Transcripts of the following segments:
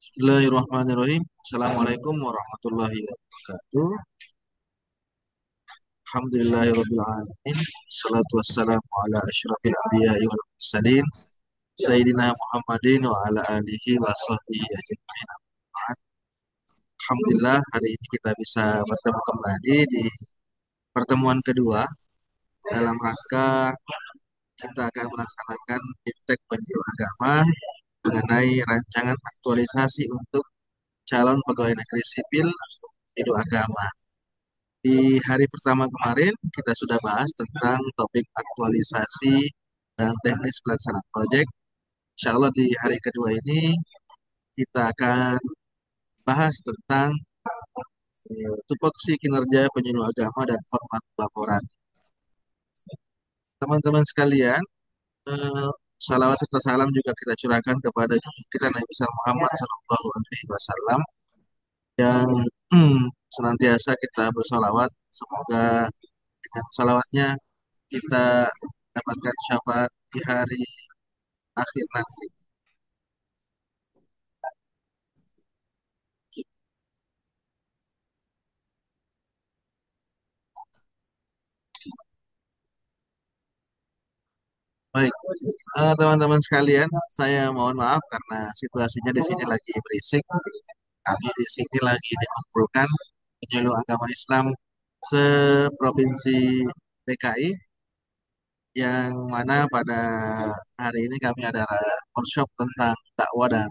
Bismillahirrahmanirrahim. Assalamualaikum warahmatullahi wabarakatuh. Alhamdulillahirabbil alamin. Wassalatu wassalamu ala asyrafil anbiya'i wal mursalin sayyidina Muhammadin wa ala alihi wa sahbihi ajmain. Alhamdulillah hari ini kita bisa bertemu kembali di pertemuan kedua dalam rangka kita akan melaksanakan Iptek Pendidik Agama mengenai rancangan aktualisasi untuk calon pegawai negeri sipil Pendidik Agama. Di hari pertama kemarin kita sudah bahas tentang topik aktualisasi dan teknis pelaksanaan proyek. Insya Allah di hari kedua ini kita akan bahas tentang tupoksi kinerja penyuluh agama dan format pelaporan. Teman-teman sekalian, eh, salawat serta salam juga kita curahkan kepada kita Nabi besar Muhammad Sallallahu Alaihi Wasallam yang senantiasa kita bersalawat. Semoga dengan salawatnya kita dapatkan syafaat di hari akhir nanti. Baik, teman-teman sekalian, saya mohon maaf karena situasinya di sini lagi berisik. Kami di sini lagi dikumpulkan penyuluh agama Islam seprovinsi DKI, yang mana pada hari ini kami ada workshop tentang dakwah dan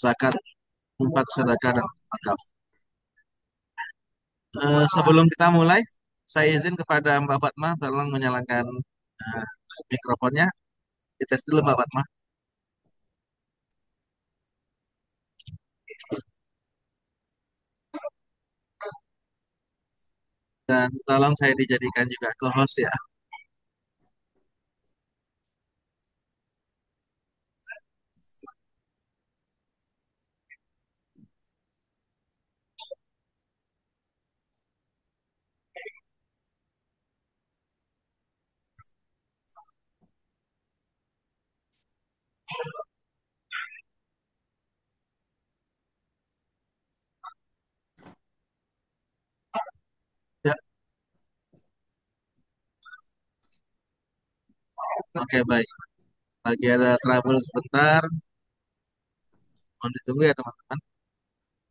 zakat, infak, sedekah dan wakaf. Sebelum kita mulai, saya izin kepada Mbak Fatma tolong menyalakan eh, mikrofonnya. Dites dulu Mbak Fatma. Dan tolong saya dijadikan juga co-host ya. Ya, oke baik. Lagi ada trouble sebentar. Mohon ditunggu ya teman-teman.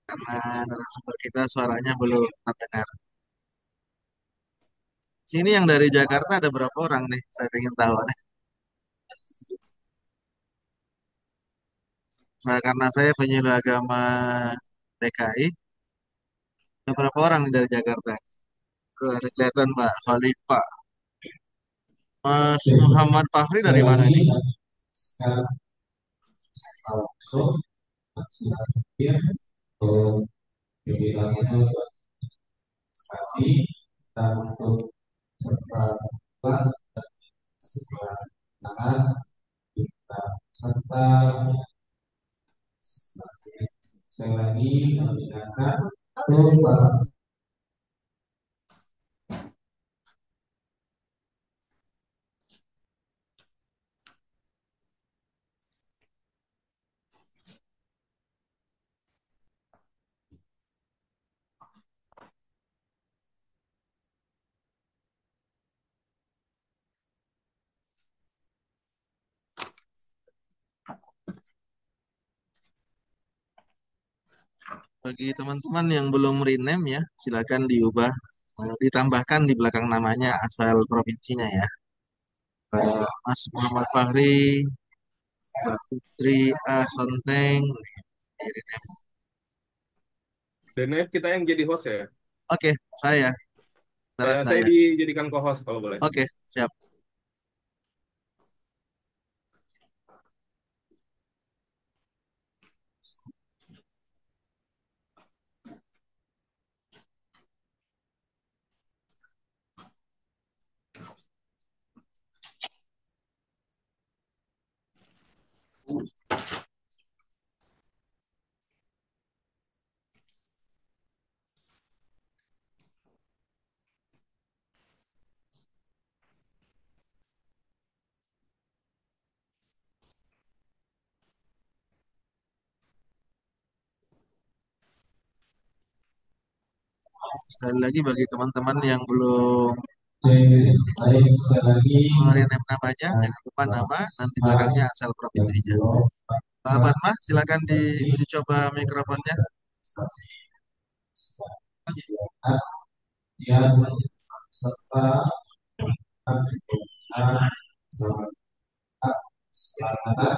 Karena narasumber kita suaranya belum terdengar. Sini yang dari Jakarta ada berapa orang nih? Saya ingin tahu nih. Nah, karena saya penyuluh agama DKI, ada berapa orang nih dari Jakarta? Tuh, ada kelihatan Pak Khalifah. Mas Muhammad Fahri dari mana ini? Bagi teman-teman yang belum rename ya, silakan diubah, ditambahkan di belakang namanya asal provinsinya ya. Mas Muhammad Fahri, Mbak Putri A. Sonteng. Dan kita yang jadi host ya. Oke, saya, saudara Saya saya. dijadikan co-host kalau boleh. Oke, siap. Sekali lagi bagi teman-teman yang belum Baik, sekali lagi mengenai namanya, jangan lupa nama, nanti belakangnya asal provinsinya. Pak Fatma, silakan diuji coba mikrofonnya. yang serta semangat serta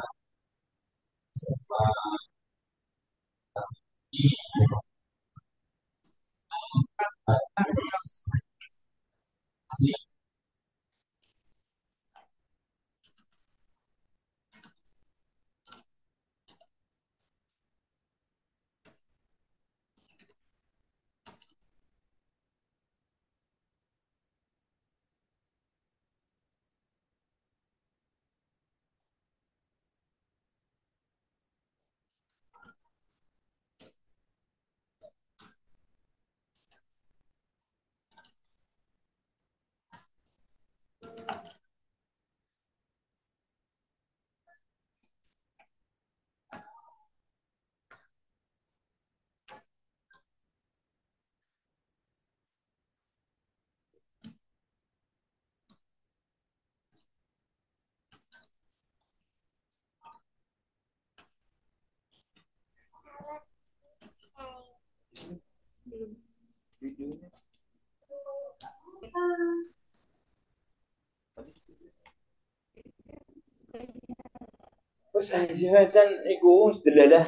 Wes aja kan iku sedelalah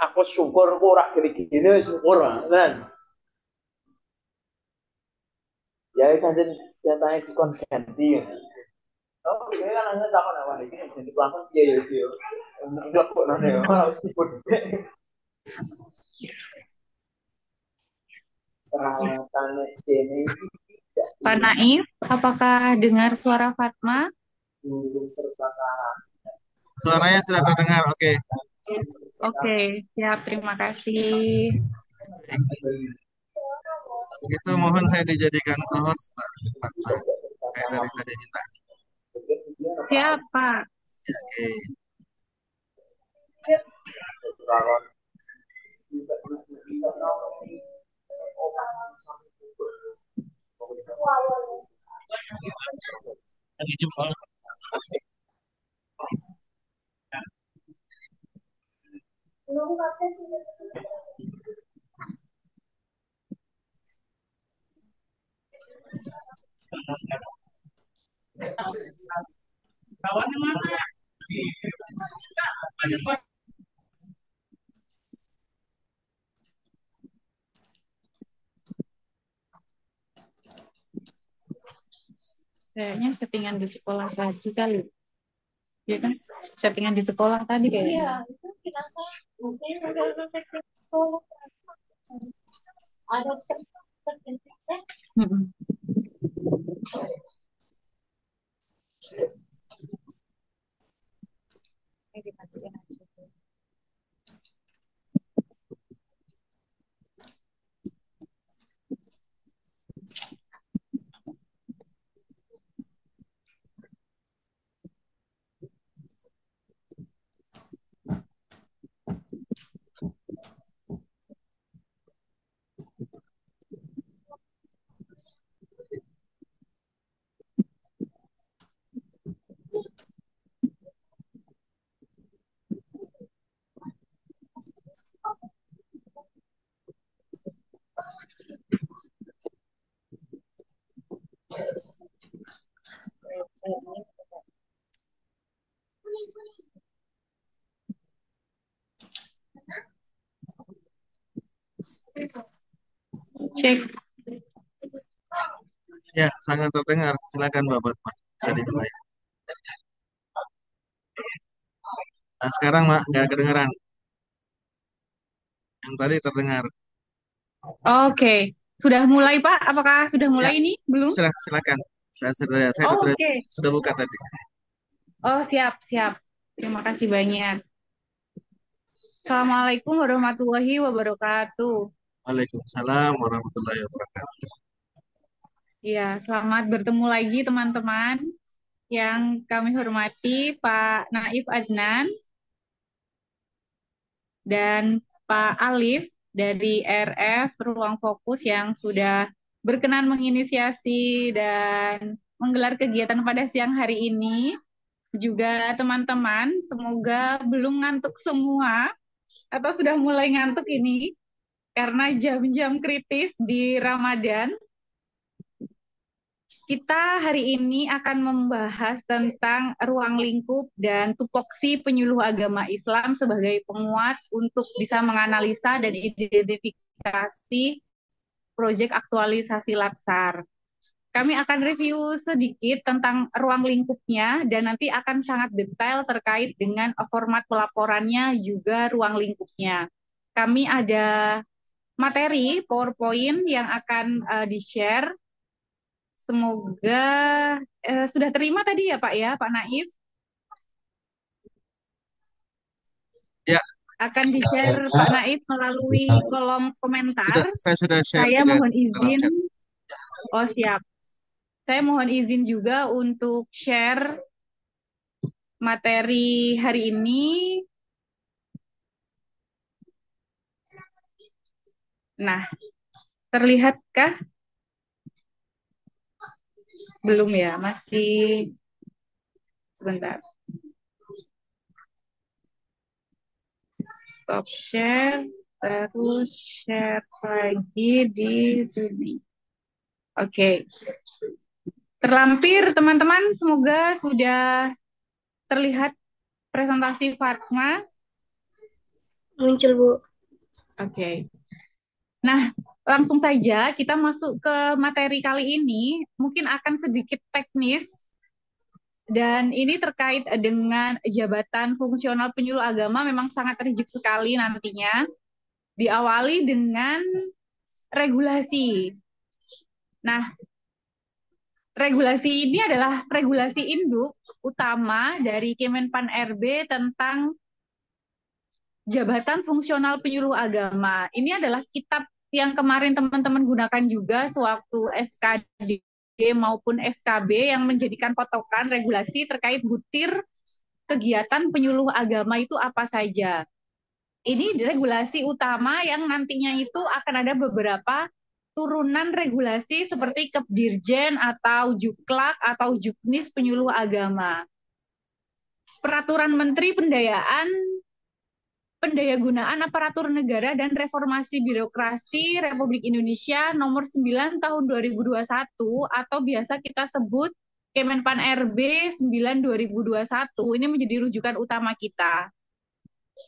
aku syukur kok ora gini-gini syukur kan. Ya sajen jatahnya di konvensi. Oh, ini kan hanya takon apa iki jadi pelakon piye ya iki yo. Ndak kok nane yo harus ikut peralatan ini Pak Naif, apakah dengar suara Fatma? dulu perkataan. Suaranya sudah terdengar, oke. Oke, siap. Terima kasih. Begitu mohon saya dijadikan co-host, Pak Fatma. Saya dari tadi minta. Siap, Pak. Oke. Kayaknya settingan di sekolah tadi kali. Ya kan? Settingan di sekolah tadi kayaknya. Iya, itu kita mungkin udah sekolah. Ada tertentu. Ini dimatiin aja. Cek. Ya, sangat terdengar. Silakan Bapak Fatma. Bisa dimulai. Nah, sekarang Mak, nggak kedengeran. Yang tadi terdengar. Oke. Sudah mulai, Pak? Apakah sudah Ya, mulai ini? Belum? silakan. Saya Oke. sudah buka tadi. Oh, siap, siap. Terima kasih banyak. Assalamualaikum warahmatullahi wabarakatuh. Waalaikumsalam warahmatullahi wabarakatuh. Ya, selamat bertemu lagi teman-teman yang kami hormati Pak Naif Adnan dan Pak Alif. dari RF Ruang Fokus yang sudah berkenan menginisiasi dan menggelar kegiatan pada siang hari ini. Juga teman-teman, semoga belum ngantuk semua atau sudah mulai ngantuk ini karena jam-jam kritis di Ramadan. Kita hari ini akan membahas tentang ruang lingkup dan tupoksi penyuluh agama Islam sebagai penguat untuk bisa menganalisa dan identifikasi proyek aktualisasi Latsar. Kami akan review sedikit tentang ruang lingkupnya dan nanti akan sangat detail terkait dengan format pelaporannya juga ruang lingkupnya. Kami ada materi PowerPoint yang akan di-share. Semoga sudah terima tadi ya Pak Naif? Ya, Akan di-share Pak Naif melalui kolom komentar. saya sudah share Saya juga mohon dalam izin. chat. Oh siap. Saya mohon izin juga untuk share materi hari ini. Nah, terlihatkah? Belum ya, masih sebentar. Stop share, terus share lagi di sini. Oke. Terlampir teman-teman, semoga sudah terlihat presentasi Fatma. Muncul, Bu. Oke. Nah, langsung saja kita masuk ke materi kali ini. Mungkin akan sedikit teknis. Dan ini terkait dengan jabatan fungsional penyuluh agama memang sangat rigid sekali nantinya. Diawali dengan regulasi. Nah, regulasi ini adalah regulasi induk utama dari Kemenpan RB tentang jabatan fungsional penyuluh agama. Ini adalah kitab yang kemarin teman-teman gunakan juga sewaktu SKD maupun SKB yang menjadikan patokan regulasi terkait butir kegiatan penyuluh agama itu apa saja. Ini regulasi utama yang nantinya itu akan ada beberapa turunan regulasi seperti Kepdirjen atau Juklak atau Juknis penyuluh agama. Peraturan Menteri Pendayagunaan Aparatur Negara dan Reformasi Birokrasi Republik Indonesia nomor 9 tahun 2021 atau biasa kita sebut Kemenpan RB 9 2021 ini menjadi rujukan utama kita.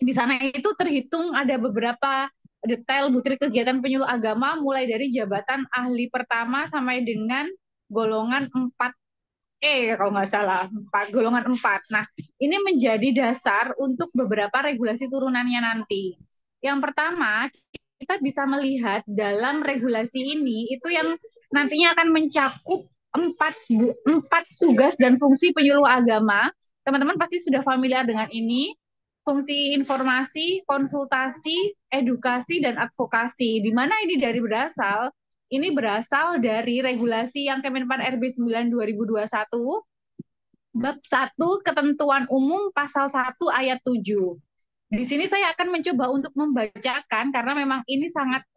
Di sana itu terhitung ada beberapa detail butir kegiatan penyuluh agama mulai dari jabatan ahli pertama sampai dengan golongan 4E kalau nggak salah, golongan 4. Nah, ini menjadi dasar untuk beberapa regulasi turunannya nanti. Yang pertama, kita bisa melihat dalam regulasi ini itu yang nantinya akan mencakup empat tugas dan fungsi penyuluh agama. Teman-teman pasti sudah familiar dengan ini. Fungsi informasi, konsultasi, edukasi, dan advokasi. Di mana ini dari berasal? Ini berasal dari regulasi yang Kemenpan RB 9 2021, bab 1, ketentuan umum pasal 1 ayat 7. Di sini saya akan mencoba untuk membacakan karena memang ini sangat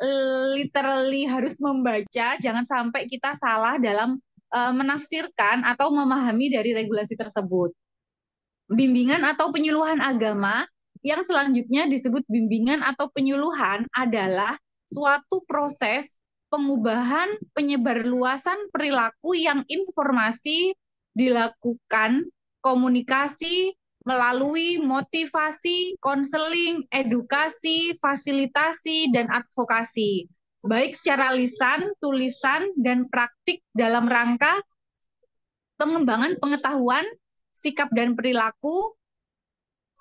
literally harus membaca, jangan sampai kita salah dalam menafsirkan atau memahami dari regulasi tersebut. Bimbingan atau penyuluhan agama yang selanjutnya disebut bimbingan atau penyuluhan adalah suatu proses pengubahan penyebarluasan perilaku yang informasi dilakukan komunikasi melalui motivasi, konseling, edukasi, fasilitasi, dan advokasi, baik secara lisan, tulisan, dan praktik dalam rangka pengembangan pengetahuan, sikap dan perilaku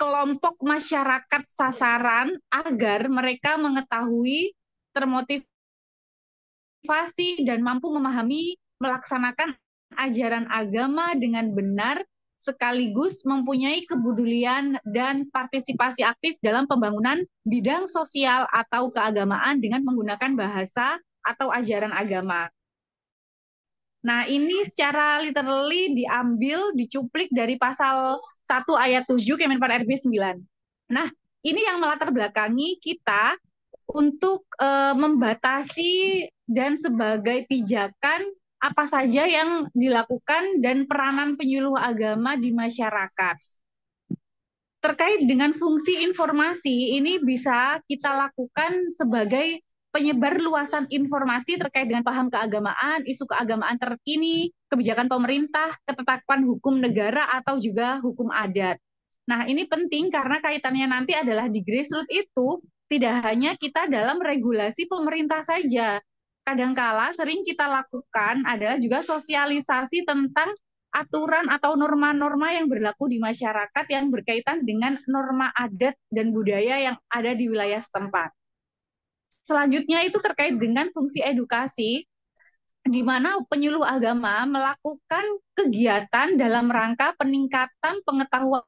kelompok masyarakat sasaran agar mereka mengetahui, termotivasi, dan mampu memahami, melaksanakan ajaran agama dengan benar, sekaligus mempunyai kepedulian dan partisipasi aktif dalam pembangunan bidang sosial atau keagamaan dengan menggunakan bahasa atau ajaran agama. Nah, ini secara literally diambil, dicuplik dari pasal 1 ayat 7 Kemenpan RB 9. Nah, ini yang melatar belakangi kita untuk membatasi dan sebagai pijakan apa saja yang dilakukan dan peranan penyuluh agama di masyarakat. Terkait dengan fungsi informasi, ini bisa kita lakukan sebagai penyebar luasan informasi terkait dengan paham keagamaan, isu keagamaan terkini, kebijakan pemerintah, ketetapan hukum negara, atau juga hukum adat. Nah, ini penting karena kaitannya nanti adalah di grassroots itu tidak hanya kita dalam regulasi pemerintah saja. Kadangkala sering kita lakukan adalah juga sosialisasi tentang aturan atau norma-norma yang berlaku di masyarakat yang berkaitan dengan norma adat dan budaya yang ada di wilayah setempat. Selanjutnya itu terkait dengan fungsi edukasi, di mana penyuluh agama melakukan kegiatan dalam rangka peningkatan pengetahuan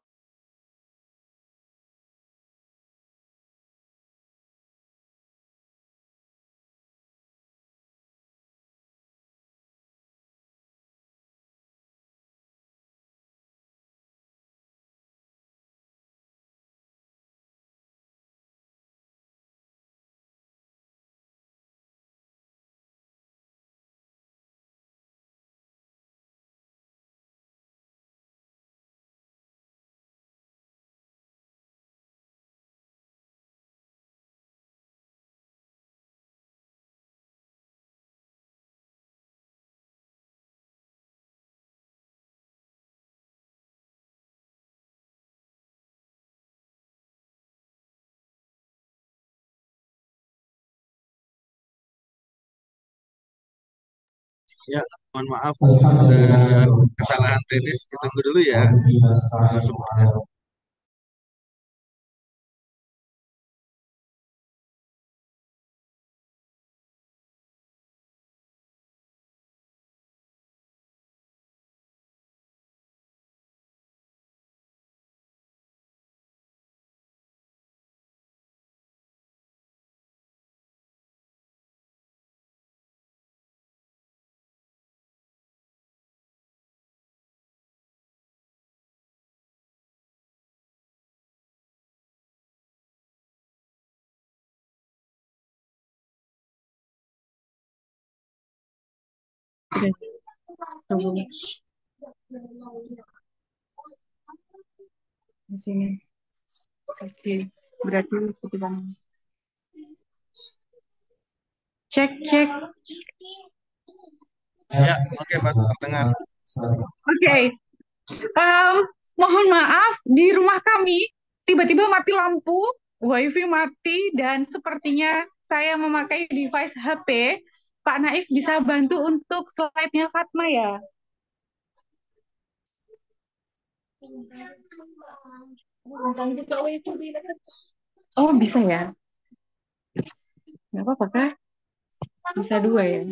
Ya, mohon maaf, ada kesalahan teknis. Ditunggu dulu ya, sumbernya. di sini. Oke, berarti kita cek. Ya, oke, Pak, terdengar. Oke. Mohon maaf, di rumah kami tiba-tiba mati lampu, wifi mati, dan sepertinya saya memakai device HP. Pak Naif bisa bantu untuk slide-nya Fatma ya? Oh, bisa ya? Nggak apa-apa kah? Bisa dua ya?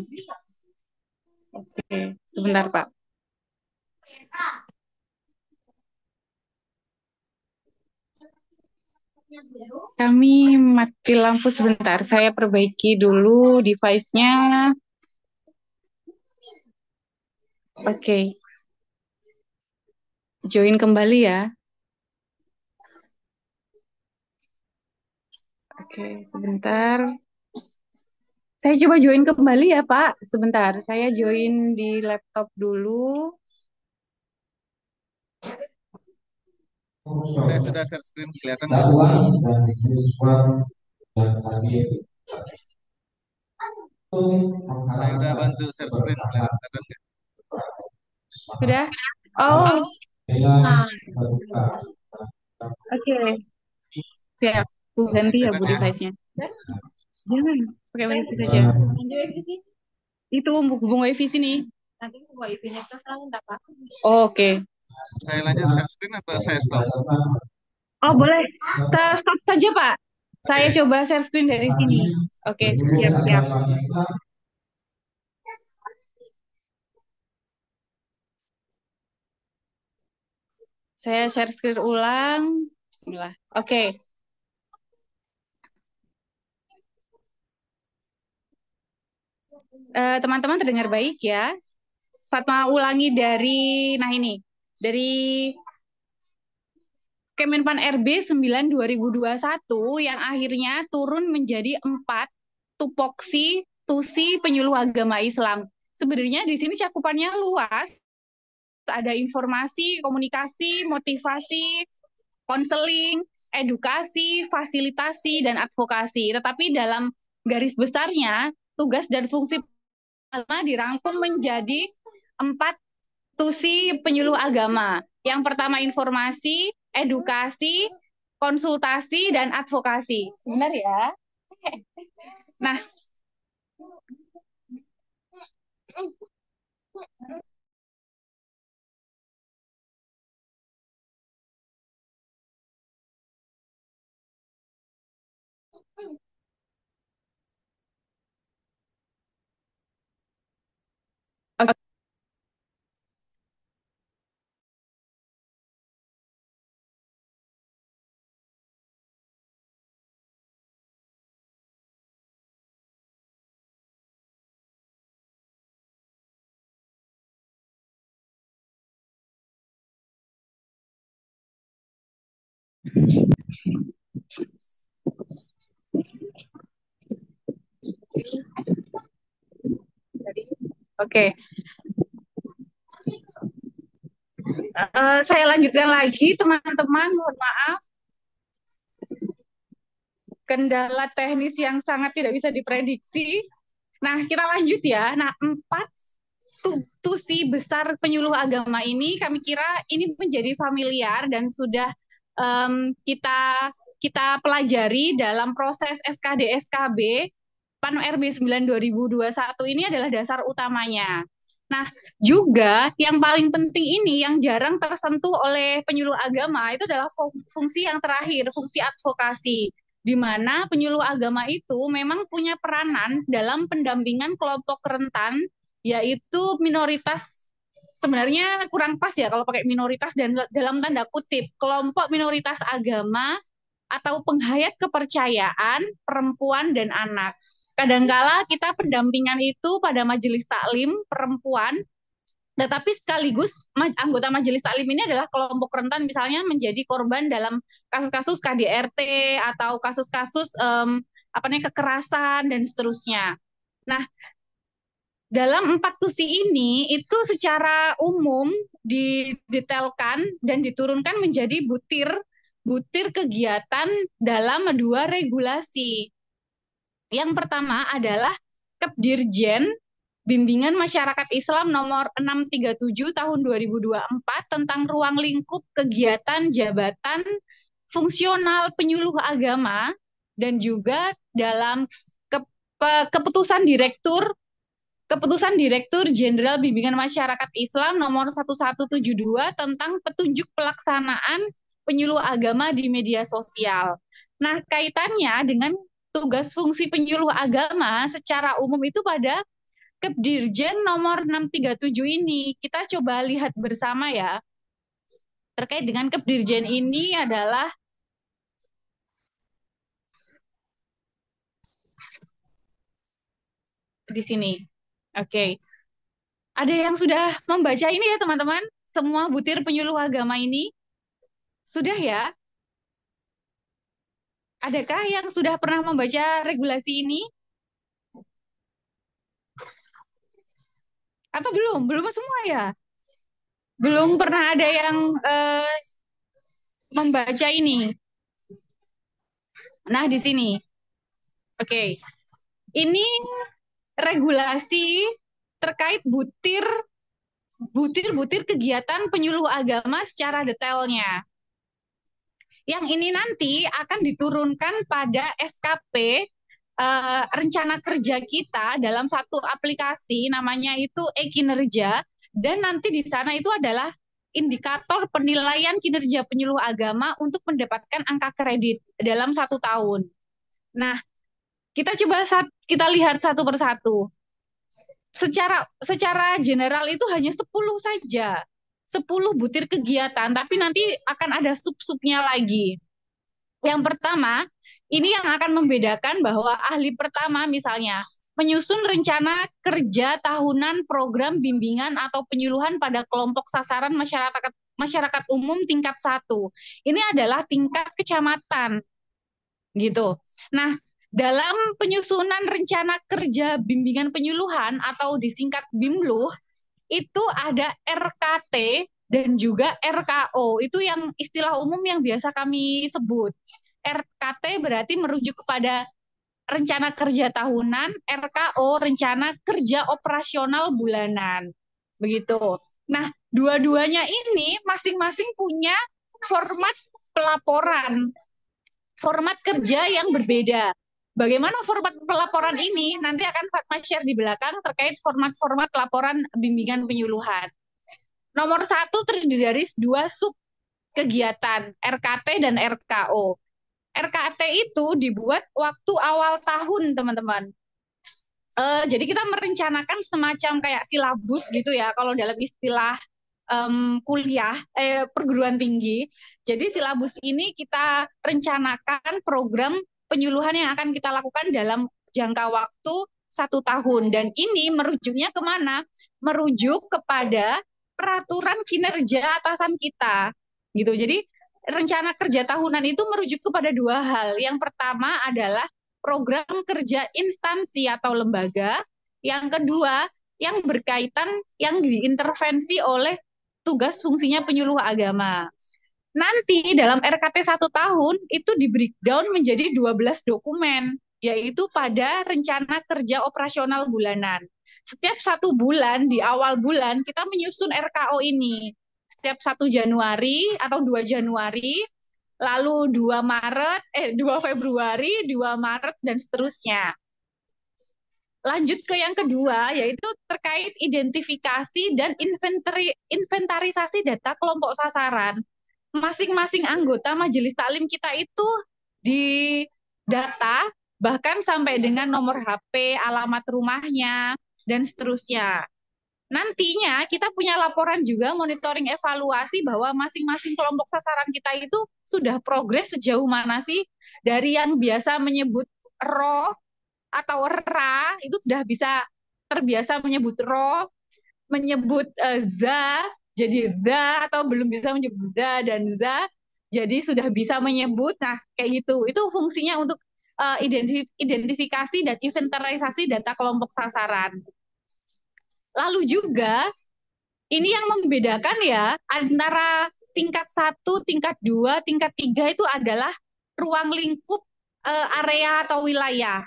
Oke, sebentar Pak. Kami mati lampu sebentar. Saya perbaiki dulu device-nya. Oke. Join kembali ya. Oke, sebentar. Saya coba join kembali ya, Pak. Sebentar, saya join di laptop dulu. Saya sudah share screen, kelihatan nggak? dakwah dan siswa yang hadir Saya udah bantu share screen, kelihatan nggak? Sudah? Oh, dengan oke. Siap. Aku ganti ya, Bu, Kelihatan ya? device-nya. Jangan, pakai wifi saja. Itu hubung wifi sini. Nanti wifi-nya ke sana, enggak apa. Oke. Saya lanjut share screen atau saya stop? Oh, boleh. Stop saja, Pak. Saya Oke. coba share screen dari sini. Oke, siap. Saya share screen ulang. Bismillah. Oke. Teman-teman terdengar baik ya. Fatma ulangi dari, nah ini, dari Kemenpan RB 9 2021 yang akhirnya turun menjadi 4 tupoksi tusi penyuluh agama Islam. Sebenarnya di sini cakupannya luas, ada informasi, komunikasi, motivasi, konseling, edukasi, fasilitasi, dan advokasi. Tetapi dalam garis besarnya, tugas dan fungsi dirangkum menjadi 4 tusi penyuluh agama. Yang pertama informasi, edukasi, konsultasi, dan advokasi. Benar ya? Nah, oke. Oke. Saya lanjutkan lagi, teman-teman. Mohon maaf, kendala teknis yang sangat tidak bisa diprediksi. Nah, kita lanjut ya. Nah, 4 tusi besar penyuluh agama ini kami kira ini menjadi familiar dan sudah kita pelajari dalam proses SKD SKB PAN RB 9 2021 ini adalah dasar utamanya. Nah, juga yang paling penting ini yang jarang tersentuh oleh penyuluh agama itu adalah fungsi yang terakhir, fungsi advokasi, di mana penyuluh agama itu memang punya peranan dalam pendampingan kelompok rentan, yaitu minoritas. Sebenarnya kurang pas ya kalau pakai minoritas dan dalam tanda kutip, kelompok minoritas agama atau penghayat kepercayaan, perempuan dan anak. Kadangkala kita pendampingan itu pada majelis taklim perempuan, tetapi sekaligus anggota majelis taklim ini adalah kelompok rentan, misalnya menjadi korban dalam kasus-kasus KDRT atau kasus-kasus kekerasan dan seterusnya. Nah, dalam 4 tusi ini itu secara umum didetailkan dan diturunkan menjadi butir kegiatan dalam 2 regulasi. Yang pertama adalah Kepdirjen Bimbingan Masyarakat Islam nomor 637 tahun 2024 tentang ruang lingkup kegiatan jabatan fungsional penyuluh agama, dan juga dalam keputusan Direktur Jenderal Bimbingan Masyarakat Islam nomor 1172 tentang petunjuk pelaksanaan penyuluh agama di media sosial. Nah, kaitannya dengan tugas fungsi penyuluh agama secara umum itu pada Kepdirjen nomor 637 ini. Kita coba lihat bersama ya. Terkait dengan Kepdirjen ini adalah di sini. Oke. Ada yang sudah membaca ini ya, teman-teman? Semua butir penyuluh agama ini? Sudah ya? Adakah yang sudah pernah membaca regulasi ini? Atau belum? Belum semua ya? Belum pernah ada yang membaca ini. Nah, di sini. Oke. Ini regulasi terkait butir kegiatan penyuluh agama secara detailnya. Yang ini nanti akan diturunkan pada SKP rencana kerja kita dalam satu aplikasi, namanya itu e-kinerja, dan nanti di sana itu adalah indikator penilaian kinerja penyuluh agama untuk mendapatkan angka kredit dalam 1 tahun. Nah, kita coba kita lihat satu persatu. Secara general itu hanya 10 saja. 10 butir kegiatan, tapi nanti akan ada sub-subnya lagi. Yang pertama, ini yang akan membedakan bahwa ahli pertama misalnya menyusun rencana kerja tahunan program bimbingan atau penyuluhan pada kelompok sasaran masyarakat umum tingkat 1. Ini adalah tingkat kecamatan gitu. Nah, dalam penyusunan rencana kerja bimbingan penyuluhan atau disingkat BIMLUH itu ada RKT dan juga RKO. Itu yang istilah umum yang biasa kami sebut. RKT berarti merujuk kepada rencana kerja tahunan, RKO rencana kerja operasional bulanan. Begitu. Nah, dua-duanya ini masing-masing punya format pelaporan, format kerja yang berbeda. Bagaimana format pelaporan ini? Nanti akan Fatma share di belakang terkait format-format laporan bimbingan penyuluhan. Nomor 1 terdiri dari 2 sub kegiatan, RKT dan RKO. RKT itu dibuat waktu awal tahun, teman-teman. Jadi kita merencanakan semacam kayak silabus gitu ya, kalau dalam istilah kuliah, perguruan tinggi. Jadi silabus ini kita rencanakan program penyuluhan yang akan kita lakukan dalam jangka waktu 1 tahun. Dan ini merujuknya kemana? Merujuk kepada peraturan kinerja atasan kita. Gitu. Jadi rencana kerja tahunan itu merujuk kepada 2 hal. Yang pertama adalah program kerja instansi atau lembaga. Yang kedua, yang berkaitan, yang diintervensi oleh tugas fungsinya penyuluh agama. Nanti dalam RKT 1 tahun itu di breakdown menjadi 12 dokumen, yaitu pada rencana kerja operasional bulanan. Setiap 1 bulan, di awal bulan, kita menyusun RKO ini. Setiap 1 Januari atau 2 Januari, lalu 2 Februari, 2 Maret, dan seterusnya. Lanjut ke yang kedua, yaitu terkait identifikasi dan inventarisasi data kelompok sasaran. Masing-masing anggota majelis taklim kita itu didata, bahkan sampai dengan nomor HP, alamat rumahnya, dan seterusnya. Nantinya kita punya laporan juga monitoring evaluasi bahwa masing-masing kelompok sasaran kita itu sudah progres sejauh mana sih, dari yang biasa menyebut roh atau ra itu sudah bisa terbiasa menyebut roh, menyebut za jadi za, atau belum bisa menyebut za dan za jadi sudah bisa menyebut. Nah, kayak gitu. Itu fungsinya untuk identifikasi dan inventarisasi data kelompok sasaran. Lalu juga ini yang membedakan ya antara tingkat 1, tingkat 2, tingkat 3 itu adalah ruang lingkup area atau wilayah.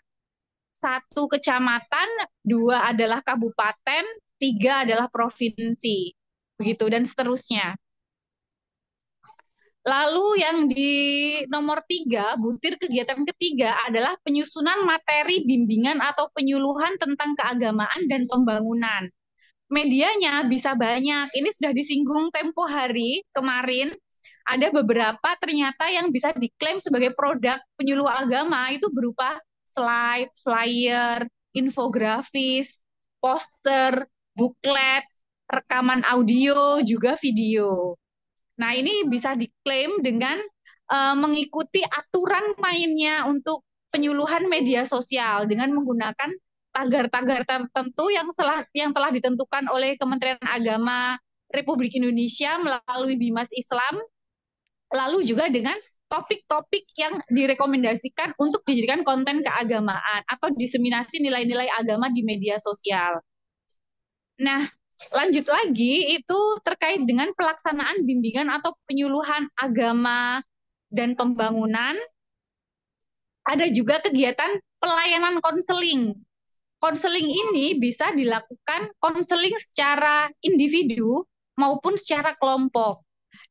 1 kecamatan, 2 adalah kabupaten, 3 adalah provinsi, begitu, dan seterusnya. Lalu yang di nomor 3, butir kegiatan ketiga adalah penyusunan materi bimbingan atau penyuluhan tentang keagamaan dan pembangunan. Medianya bisa banyak, ini sudah disinggung tempo hari kemarin, ada beberapa ternyata yang bisa diklaim sebagai produk penyuluh agama itu berupa slide, flyer, infografis, poster, buklet, rekaman audio, juga video. Nah, ini bisa diklaim dengan mengikuti aturan mainnya untuk penyuluhan media sosial dengan menggunakan tagar-tagar tertentu yang telah ditentukan oleh Kementerian Agama Republik Indonesia melalui Bimas Islam, lalu juga dengan topik-topik yang direkomendasikan untuk dijadikan konten keagamaan atau diseminasi nilai-nilai agama di media sosial. Nah, lanjut lagi itu terkait dengan pelaksanaan bimbingan atau penyuluhan agama dan pembangunan. Ada juga kegiatan pelayanan konseling. Konseling ini bisa dilakukan konseling secara individu maupun secara kelompok.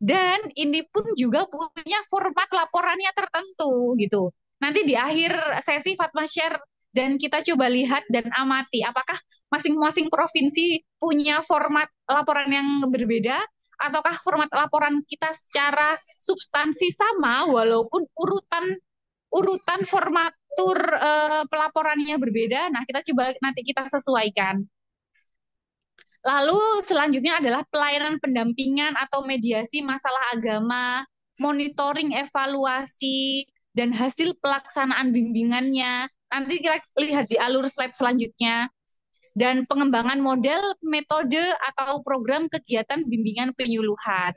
Dan ini pun juga punya format laporannya tertentu gitu. Nanti di akhir sesi Fatma share dan kita coba lihat dan amati apakah masing-masing provinsi punya format laporan yang berbeda ataukah format laporan kita secara substansi sama walaupun urutan formatur pelaporannya berbeda. Nah, kita coba nanti kita sesuaikan. Lalu selanjutnya adalah pelayanan pendampingan atau mediasi masalah agama, monitoring evaluasi, dan hasil pelaksanaan bimbingannya. Nanti kita lihat di alur slide selanjutnya. Dan pengembangan model, metode, atau program kegiatan bimbingan penyuluhan.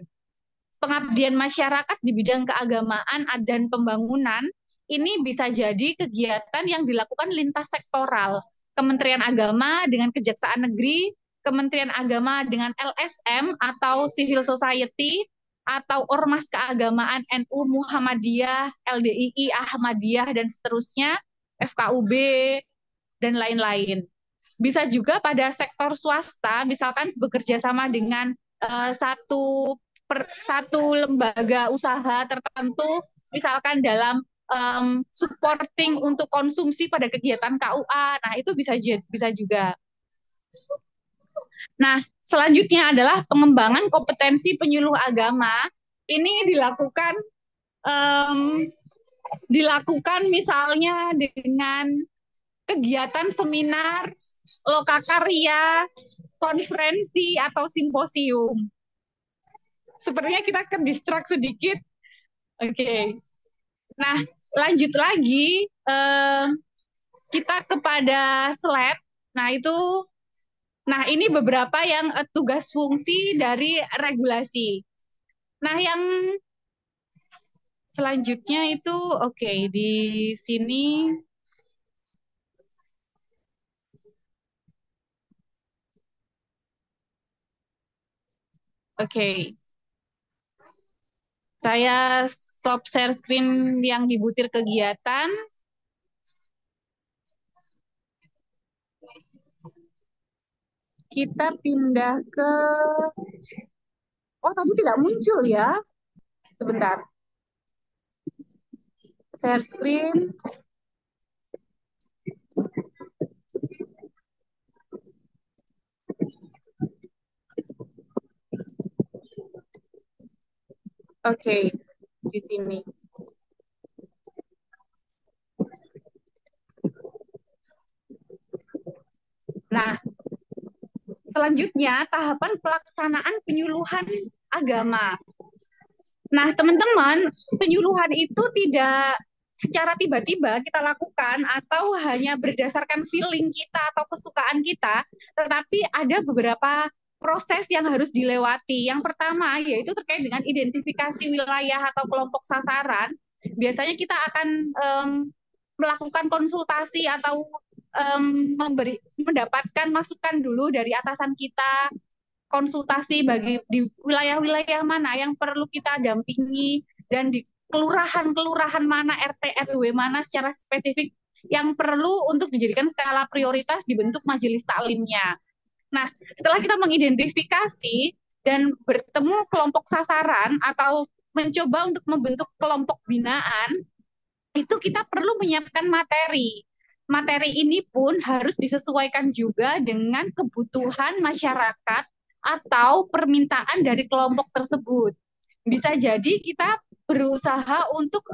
pengabdian masyarakat di bidang keagamaan dan pembangunan ini bisa jadi kegiatan yang dilakukan lintas sektoral. Kementerian Agama dengan Kejaksaan Negeri, Kementerian Agama dengan LSM atau Civil Society, atau Ormas Keagamaan NU Muhammadiyah, LDII Ahmadiyah, dan seterusnya, FKUB, dan lain-lain. Bisa juga pada sektor swasta, misalkan bekerja sama dengan satu lembaga usaha tertentu, misalkan dalam supporting untuk konsumsi pada kegiatan KUA. Nah, itu bisa juga. Nah, selanjutnya adalah pengembangan kompetensi penyuluh agama. Ini dilakukan misalnya dengan kegiatan seminar, lokakarya, konferensi, atau simposium. Sepertinya kita ke distrak sedikit. Oke. Nah, lanjut lagi. Kita kepada slide. Nah, ini beberapa yang tugas fungsi dari regulasi. Nah, yang selanjutnya itu, di sini. Saya stop share screen yang di butir kegiatan. Kita pindah ke... Oh, tadi tidak muncul ya. Sebentar. Share screen. Di sini. Nah, selanjutnya tahapan pelaksanaan penyuluhan agama. Nah, teman-teman, penyuluhan itu tidak secara tiba-tiba kita lakukan atau hanya berdasarkan feeling kita atau kesukaan kita, tetapi ada beberapa proses yang harus dilewati. Yang pertama yaitu terkait dengan identifikasi wilayah atau kelompok sasaran. Biasanya kita akan melakukan konsultasi atau mendapatkan masukan dulu dari atasan kita, konsultasi bagi di wilayah-wilayah mana yang perlu kita dampingi, dan di kelurahan-kelurahan mana, RT RW mana secara spesifik yang perlu untuk dijadikan skala prioritas dibentuk majelis taklimnya. Nah, setelah kita mengidentifikasi dan bertemu kelompok sasaran atau mencoba untuk membentuk kelompok binaan, itu kita perlu menyiapkan materi. Materi ini pun harus disesuaikan juga dengan kebutuhan masyarakat atau permintaan dari kelompok tersebut. Bisa jadi kita berusaha untuk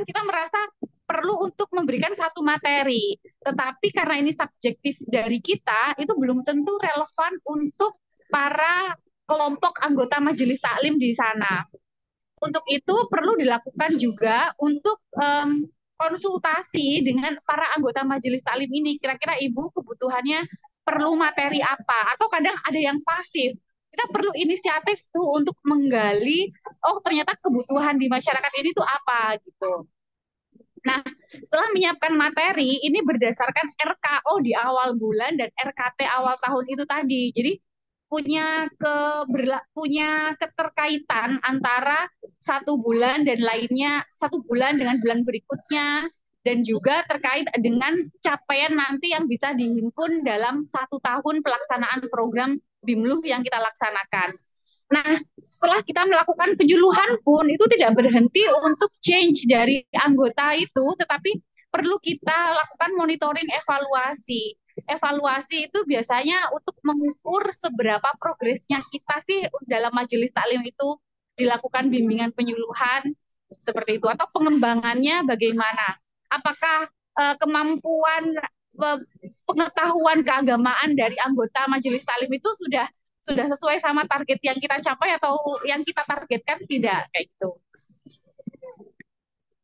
kita merasa perlu untuk memberikan satu materi, tetapi karena ini subjektif dari kita, itu belum tentu relevan untuk para kelompok anggota majelis taklim di sana. Untuk itu perlu dilakukan juga untuk konsultasi dengan para anggota majelis taklim ini. Kira-kira Ibu kebutuhannya perlu materi apa? Atau kadang ada yang pasif. Kita perlu inisiatif tuh untuk menggali, oh ternyata kebutuhan di masyarakat ini tuh apa gitu. Nah, setelah menyiapkan materi, ini berdasarkan RKO di awal bulan dan RKT awal tahun itu tadi. Jadi punya keterkaitan antara satu bulan dan lainnya, satu bulan dengan bulan berikutnya, dan juga terkait dengan capaian nanti yang bisa dihimpun dalam satu tahun pelaksanaan program BIMLUH yang kita laksanakan. Nah, setelah kita melakukan penyuluhan pun itu tidak berhenti untuk change dari anggota itu, tetapi perlu kita lakukan monitoring evaluasi. Evaluasi itu biasanya untuk mengukur seberapa progresnya kita sih dalam majelis taklim itu dilakukan bimbingan penyuluhan seperti itu, atau pengembangannya bagaimana. Apakah kemampuan pengetahuan keagamaan dari anggota majelis taklim itu sudah sesuai sama target yang kita capai atau yang kita targetkan tidak, kayak gitu.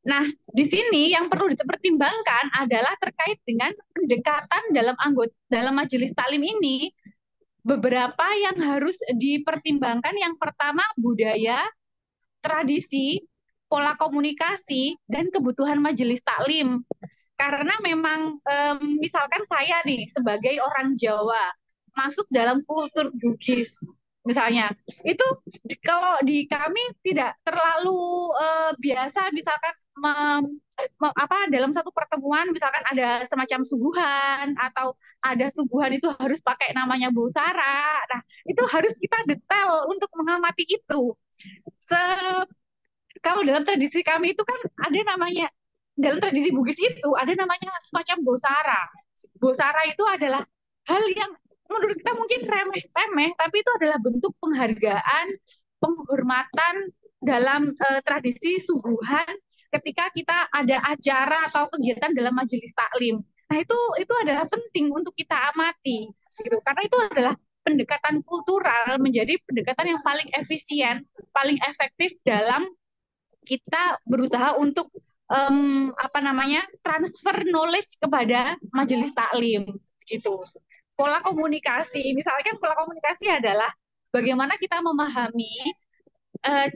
Nah, di sini yang perlu dipertimbangkan adalah terkait dengan pendekatan dalam majelis taklim ini. beberapa yang harus dipertimbangkan. Yang pertama budaya, tradisi, pola komunikasi, dan kebutuhan majelis taklim. Karena memang misalkan saya nih sebagai orang Jawa masuk dalam kultur Bugis misalnya, itu kalau di kami tidak terlalu biasa misalkan dalam satu pertemuan misalkan ada semacam suguhan atau ada suguhan itu harus pakai namanya busara. Nah, itu harus kita detail untuk mengamati itu. Se Kalau dalam tradisi kami itu kan ada namanya, dalam tradisi Bugis itu ada namanya semacam bosara. Bosara itu adalah hal yang menurut kita mungkin remeh-temeh, tapi itu adalah bentuk penghargaan, penghormatan dalam tradisi suguhan ketika kita ada acara atau kegiatan dalam majelis taklim. Nah, itu adalah penting untuk kita amati gitu. Karena itu adalah pendekatan kultural menjadi pendekatan yang paling efisien, paling efektif dalam kita berusaha untuk transfer knowledge kepada majelis taklim gitu. Pola komunikasi, misalkan pola komunikasi adalah bagaimana kita memahami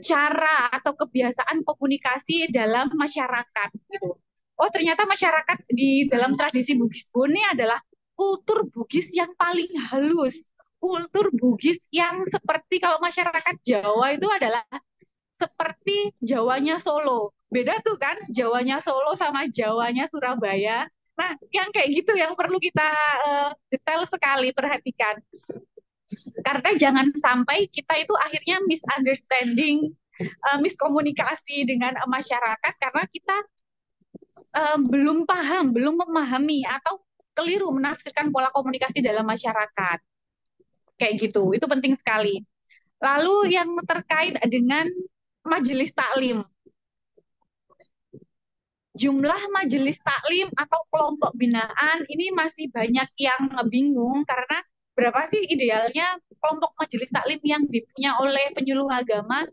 cara atau kebiasaan komunikasi dalam masyarakat gitu. Oh, ternyata masyarakat di dalam tradisi Bugis Bone adalah kultur Bugis yang paling halus. Kultur Bugis yang seperti kalau masyarakat Jawa itu adalah seperti Jawanya Solo. Beda tuh kan, Jawanya Solo sama Jawanya Surabaya. Nah, yang kayak gitu yang perlu kita detail sekali perhatikan. Karena jangan sampai kita itu akhirnya misunderstanding, miskomunikasi dengan masyarakat karena kita belum paham, belum memahami atau keliru menafsirkan pola komunikasi dalam masyarakat. Kayak gitu, itu penting sekali. Lalu yang terkait dengan majelis taklim. Jumlah majelis taklim atau kelompok binaan ini masih banyak yang bingung karena berapa sih idealnya kelompok majelis taklim yang dipunya oleh penyuluh agama,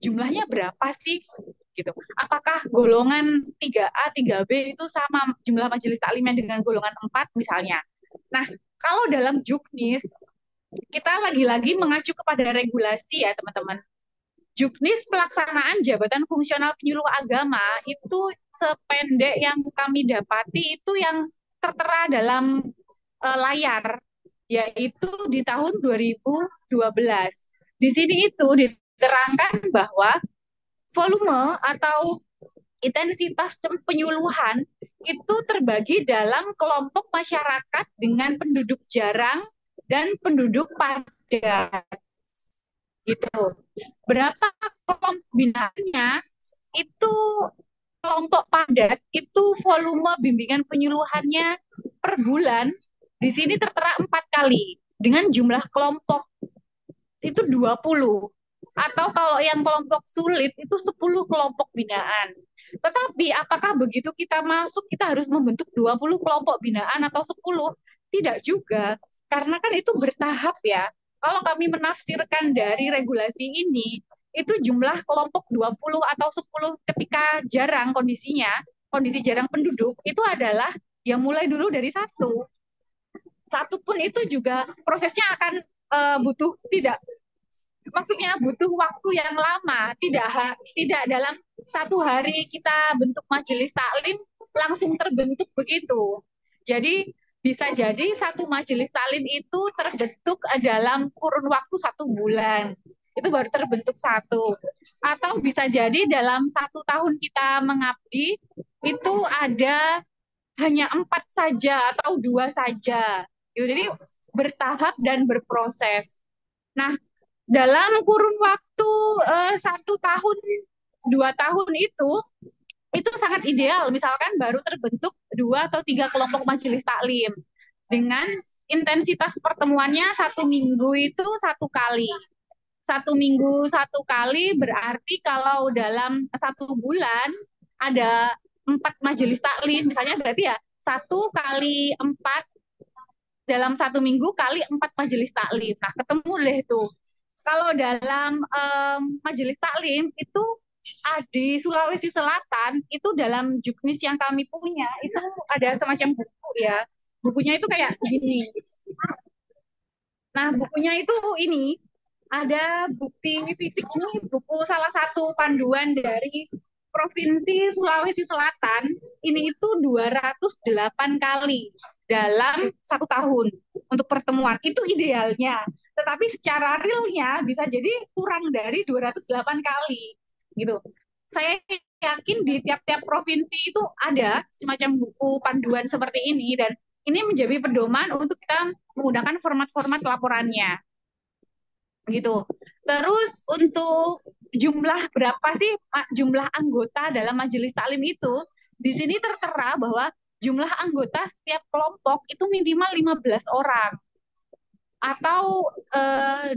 jumlahnya berapa sih gitu. Apakah golongan 3A, 3B itu sama jumlah majelis taklimnya dengan golongan 4 misalnya. Nah, kalau dalam Juknis kita lagi-lagi mengacu kepada regulasi ya teman-teman. Juknis pelaksanaan jabatan fungsional penyuluh agama itu sependek yang kami dapati itu yang tertera dalam layar, yaitu di tahun 2012. Di sini itu diterangkan bahwa volume atau intensitas penyuluhan itu terbagi dalam kelompok masyarakat dengan penduduk jarang dan penduduk padat. Gitu. Berapa kelompok binaannya? Itu kelompok padat itu volume bimbingan penyuluhannya per bulan di sini tertera 4 kali dengan jumlah kelompok itu 20. Atau kalau yang kelompok sulit itu 10 kelompok binaan. Tetapi apakah begitu kita masuk kita harus membentuk 20 kelompok binaan atau 10? Tidak juga. Karena kan itu bertahap ya. Kalau kami menafsirkan dari regulasi ini, itu jumlah kelompok 20 atau 10 ketika jarang kondisinya, kondisi jarang penduduk, itu adalah yang mulai dulu dari satu. Satu pun itu juga prosesnya akan butuh tidak, maksudnya butuh waktu yang lama, tidak dalam satu hari kita bentuk majelis taklim langsung terbentuk begitu. Jadi bisa jadi satu majelis taklim itu terbentuk dalam kurun waktu 1 bulan. Itu baru terbentuk satu. Atau bisa jadi dalam 1 tahun kita mengabdi, itu ada hanya 4 saja atau 2 saja. Jadi bertahap dan berproses. Nah, dalam kurun waktu 1 tahun, 2 tahun itu sangat ideal. Misalkan baru terbentuk 2 atau 3 kelompok majelis taklim dengan intensitas pertemuannya 1 minggu itu 1 kali. 1 minggu 1 kali berarti kalau dalam 1 bulan ada 4 majelis taklim, misalnya berarti ya 1 kali 4 dalam 1 minggu kali 4 majelis taklim. Nah, ketemu deh tuh. Kalau dalam majelis taklim itu di Sulawesi Selatan itu dalam Juknis yang kami punya itu ada semacam buku ya. Bukunya itu kayak gini. Nah, bukunya itu ini ada bukti fisik, ini buku salah satu panduan dari Provinsi Sulawesi Selatan. Ini itu 208 kali dalam 1 tahun untuk pertemuan. Itu idealnya. Tetapi secara realnya bisa jadi kurang dari 208 kali gitu. Saya yakin di tiap-tiap provinsi itu ada semacam buku panduan seperti ini, dan ini menjadi pedoman untuk kita menggunakan format-format laporannya gitu. Terus untuk jumlah berapa sih jumlah anggota dalam majelis taklim itu? Di sini tertera bahwa jumlah anggota setiap kelompok itu minimal 15 orang atau 25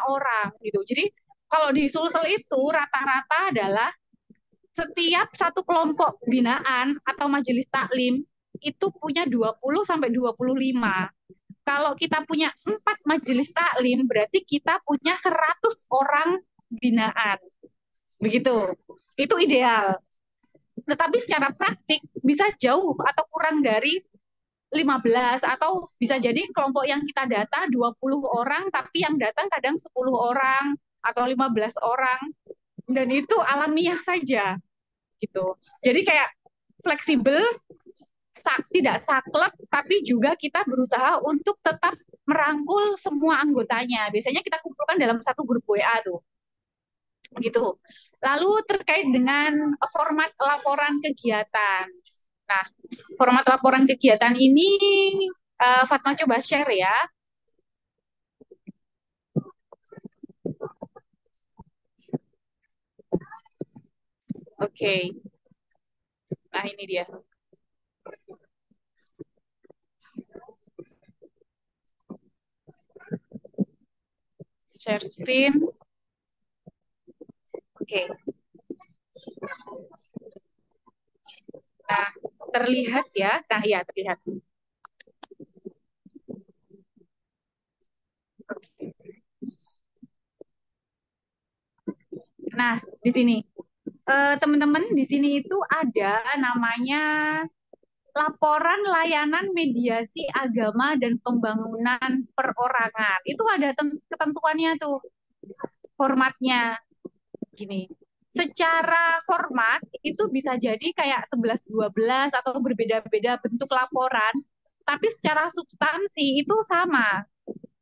orang gitu. Jadi kalau di Sulsel itu rata-rata adalah setiap satu kelompok binaan atau majelis taklim itu punya 20 sampai 25. Kalau kita punya 4 majelis taklim, berarti kita punya 100 orang binaan. Begitu. Itu ideal. Tetapi secara praktik bisa jauh atau kurang dari 15, atau bisa jadi kelompok yang kita data 20 orang, tapi yang datang kadang 10 orang atau 15 orang. Dan itu alamiah saja. Gitu. Jadi kayak fleksibel, tidak saklek, tapi juga kita berusaha untuk tetap merangkul semua anggotanya. Biasanya kita kumpulkan dalam satu grup WA tuh, gitu. Lalu terkait dengan format laporan kegiatan. Nah, format laporan kegiatan ini Fatma coba share ya. Oke. Nah, ini dia. Share screen. Oke. Nah, terlihat ya. Nah, ya terlihat. Oke. Nah, di sini teman-teman, di sini itu ada namanya laporan layanan mediasi agama dan pembangunan perorangan. Itu ada ketentuannya tuh, formatnya gini. Secara format itu bisa jadi kayak 11-12 atau berbeda-beda bentuk laporan, tapi secara substansi itu sama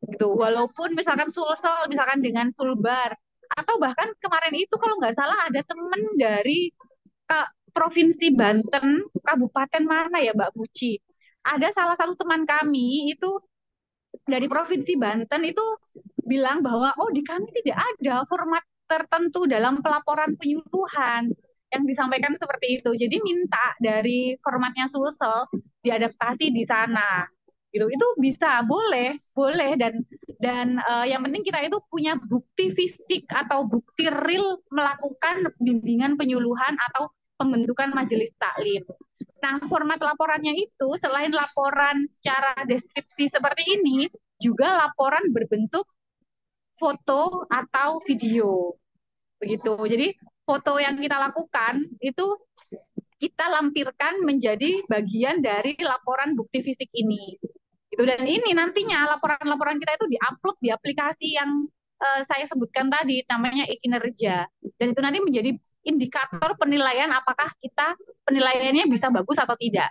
gitu. Walaupun misalkan Sulsel misalkan dengan Sulbar, atau bahkan kemarin itu kalau nggak salah ada temen dari Provinsi Banten, Kabupaten mana ya Mbak Buci? Ada salah satu teman kami itu dari Provinsi Banten itu bilang bahwa oh di kami tidak ada format tertentu dalam pelaporan penyuluhan yang disampaikan seperti itu. Jadi minta dari formatnya Sulsel diadaptasi di sana. Gitu. Itu bisa, boleh, boleh, dan yang penting kita itu punya bukti fisik atau bukti real melakukan bimbingan penyuluhan atau pembentukan majelis taklim. Nah, format laporannya itu selain laporan secara deskripsi seperti ini, juga laporan berbentuk foto atau video. Begitu. Jadi, foto yang kita lakukan itu kita lampirkan menjadi bagian dari laporan bukti fisik ini. Gitu. Dan ini nantinya laporan-laporan kita itu diupload di aplikasi yang saya sebutkan tadi, namanya e-kinerja. Dan itu nanti menjadi indikator penilaian apakah kita penilaiannya bisa bagus atau tidak.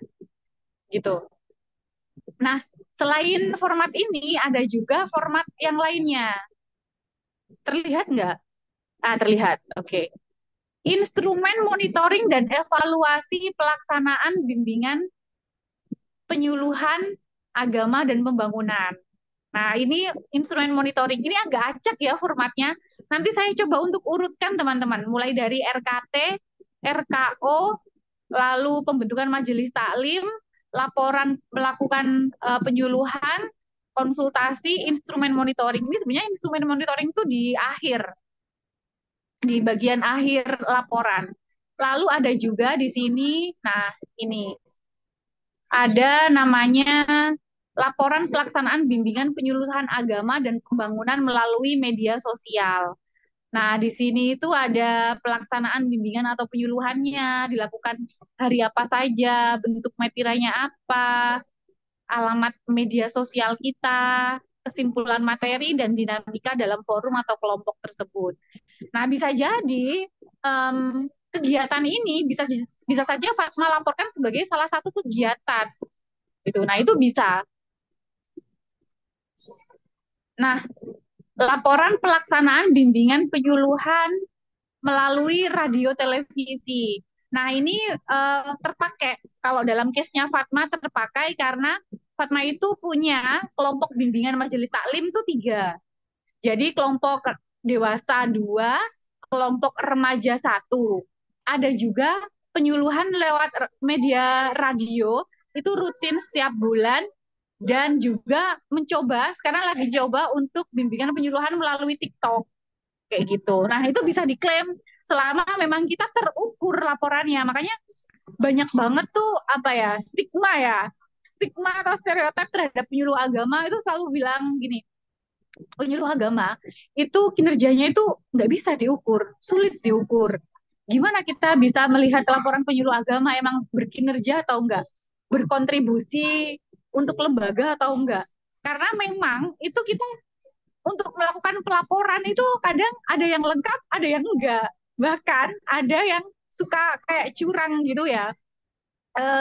Gitu. Nah, selain format ini, ada juga format yang lainnya. Terlihat nggak? Ah, terlihat. Oke. Okay. Instrumen monitoring dan evaluasi pelaksanaan bimbingan penyuluhan agama dan pembangunan. Nah, ini instrumen monitoring. Ini agak acak ya formatnya. Nanti saya coba untuk urutkan teman-teman. Mulai dari RKT, RKO, lalu pembentukan majelis taklim, laporan melakukan penyuluhan, konsultasi, instrumen monitoring. Ini sebenarnya instrumen monitoring itu di akhir, di bagian akhir laporan. Lalu ada juga di sini, nah ini, ada namanya laporan pelaksanaan bimbingan penyuluhan agama dan pembangunan melalui media sosial. Nah, di sini itu ada pelaksanaan bimbingan atau penyuluhannya, dilakukan hari apa saja, bentuk materialnya apa, alamat media sosial kita, kesimpulan materi dan dinamika dalam forum atau kelompok tersebut. Nah, bisa jadi kegiatan ini bisa saja Fatma laporkan sebagai salah satu kegiatan gitu. Nah, itu bisa. Nah, laporan pelaksanaan bimbingan penyuluhan melalui radio televisi. Nah, ini terpakai kalau dalam case-nya Fatma terpakai karena Fatma itu punya kelompok bimbingan majelis taklim itu 3. Jadi kelompok dewasa 2, kelompok remaja 1. Ada juga penyuluhan lewat media radio itu rutin setiap bulan dan juga sekarang lagi coba untuk bimbingan penyuluhan melalui TikTok kayak gitu. Nah, itu bisa diklaim selama memang kita terukur laporannya. Makanya banyak banget tuh stigma atau stereotip terhadap penyuluh agama itu selalu bilang gini, penyuluh agama itu kinerjanya itu nggak bisa diukur, sulit diukur. Gimana kita bisa melihat laporan penyuluh agama emang berkinerja atau enggak, berkontribusi untuk lembaga atau enggak? Karena memang itu kita untuk melakukan pelaporan itu kadang ada yang lengkap, ada yang enggak. Bahkan ada yang suka kayak curang gitu ya.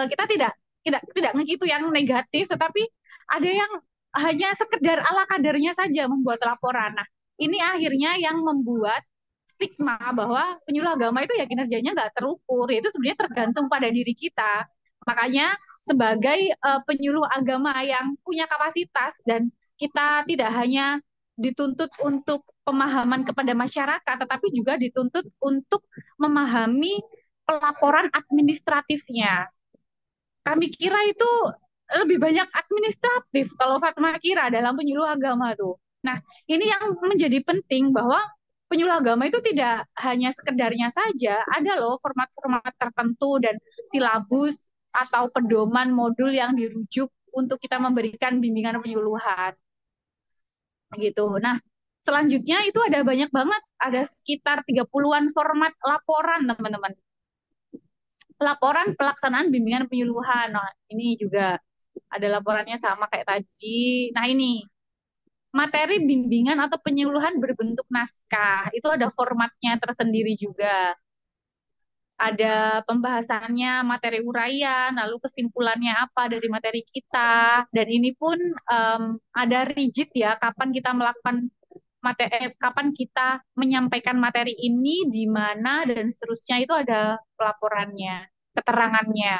Kita tidak ngegitu yang negatif, tetapi ada yang hanya sekedar ala kadarnya saja membuat laporan. Nah, ini akhirnya yang membuat stigma bahwa penyuluh agama itu ya kinerjanya nggak terukur. Itu sebenarnya tergantung pada diri kita. Makanya sebagai penyuluh agama yang punya kapasitas dan kita tidak hanya dituntut untuk pemahaman kepada masyarakat, tetapi juga dituntut untuk memahami pelaporan administratifnya. Kami kira itu lebih banyak administratif kalau Fatma kira dalam penyuluh agama tuh. Nah, ini yang menjadi penting bahwa penyuluh agama itu tidak hanya sekedarnya saja, ada loh format-format tertentu dan silabus atau pedoman modul yang dirujuk untuk kita memberikan bimbingan penyuluhan. Gitu. Nah, selanjutnya itu ada banyak banget, ada sekitar 30-an format laporan, teman-teman. Laporan pelaksanaan bimbingan penyuluhan. Nah, ini juga ada laporannya sama kayak tadi. Nah, ini materi bimbingan atau penyuluhan berbentuk naskah. Itu ada formatnya tersendiri juga. Ada pembahasannya, materi uraian, lalu kesimpulannya apa dari materi kita. Dan ini pun ada rigid ya, kapan kita melakukan kapan kita menyampaikan materi ini, di mana, dan seterusnya itu ada pelaporannya, keterangannya.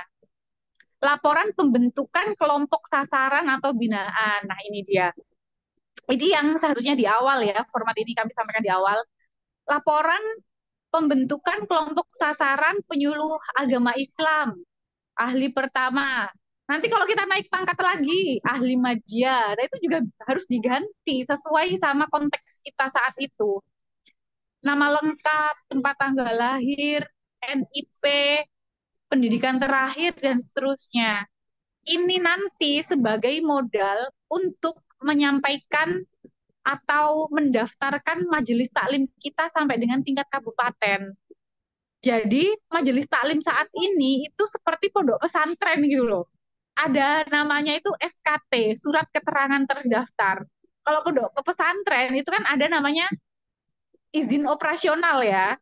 Laporan pembentukan kelompok sasaran atau binaan. Nah, ini dia. Ini yang seharusnya di awal ya, format ini kami sampaikan di awal. Laporan pembentukan kelompok sasaran penyuluh agama Islam. Ahli pertama. Nanti kalau kita naik pangkat lagi, ahli madya. Nah, itu juga harus diganti sesuai sama konteks kita saat itu. Nama lengkap, tempat tanggal lahir, NIP, pendidikan terakhir, dan seterusnya. Ini nanti sebagai modal untuk menyampaikan atau mendaftarkan majelis taklim kita sampai dengan tingkat kabupaten. Jadi majelis taklim saat ini itu seperti pondok pesantren gitu loh. Ada namanya itu SKT, surat keterangan terdaftar. Kalau pondok pesantren itu kan ada namanya izin operasional ya,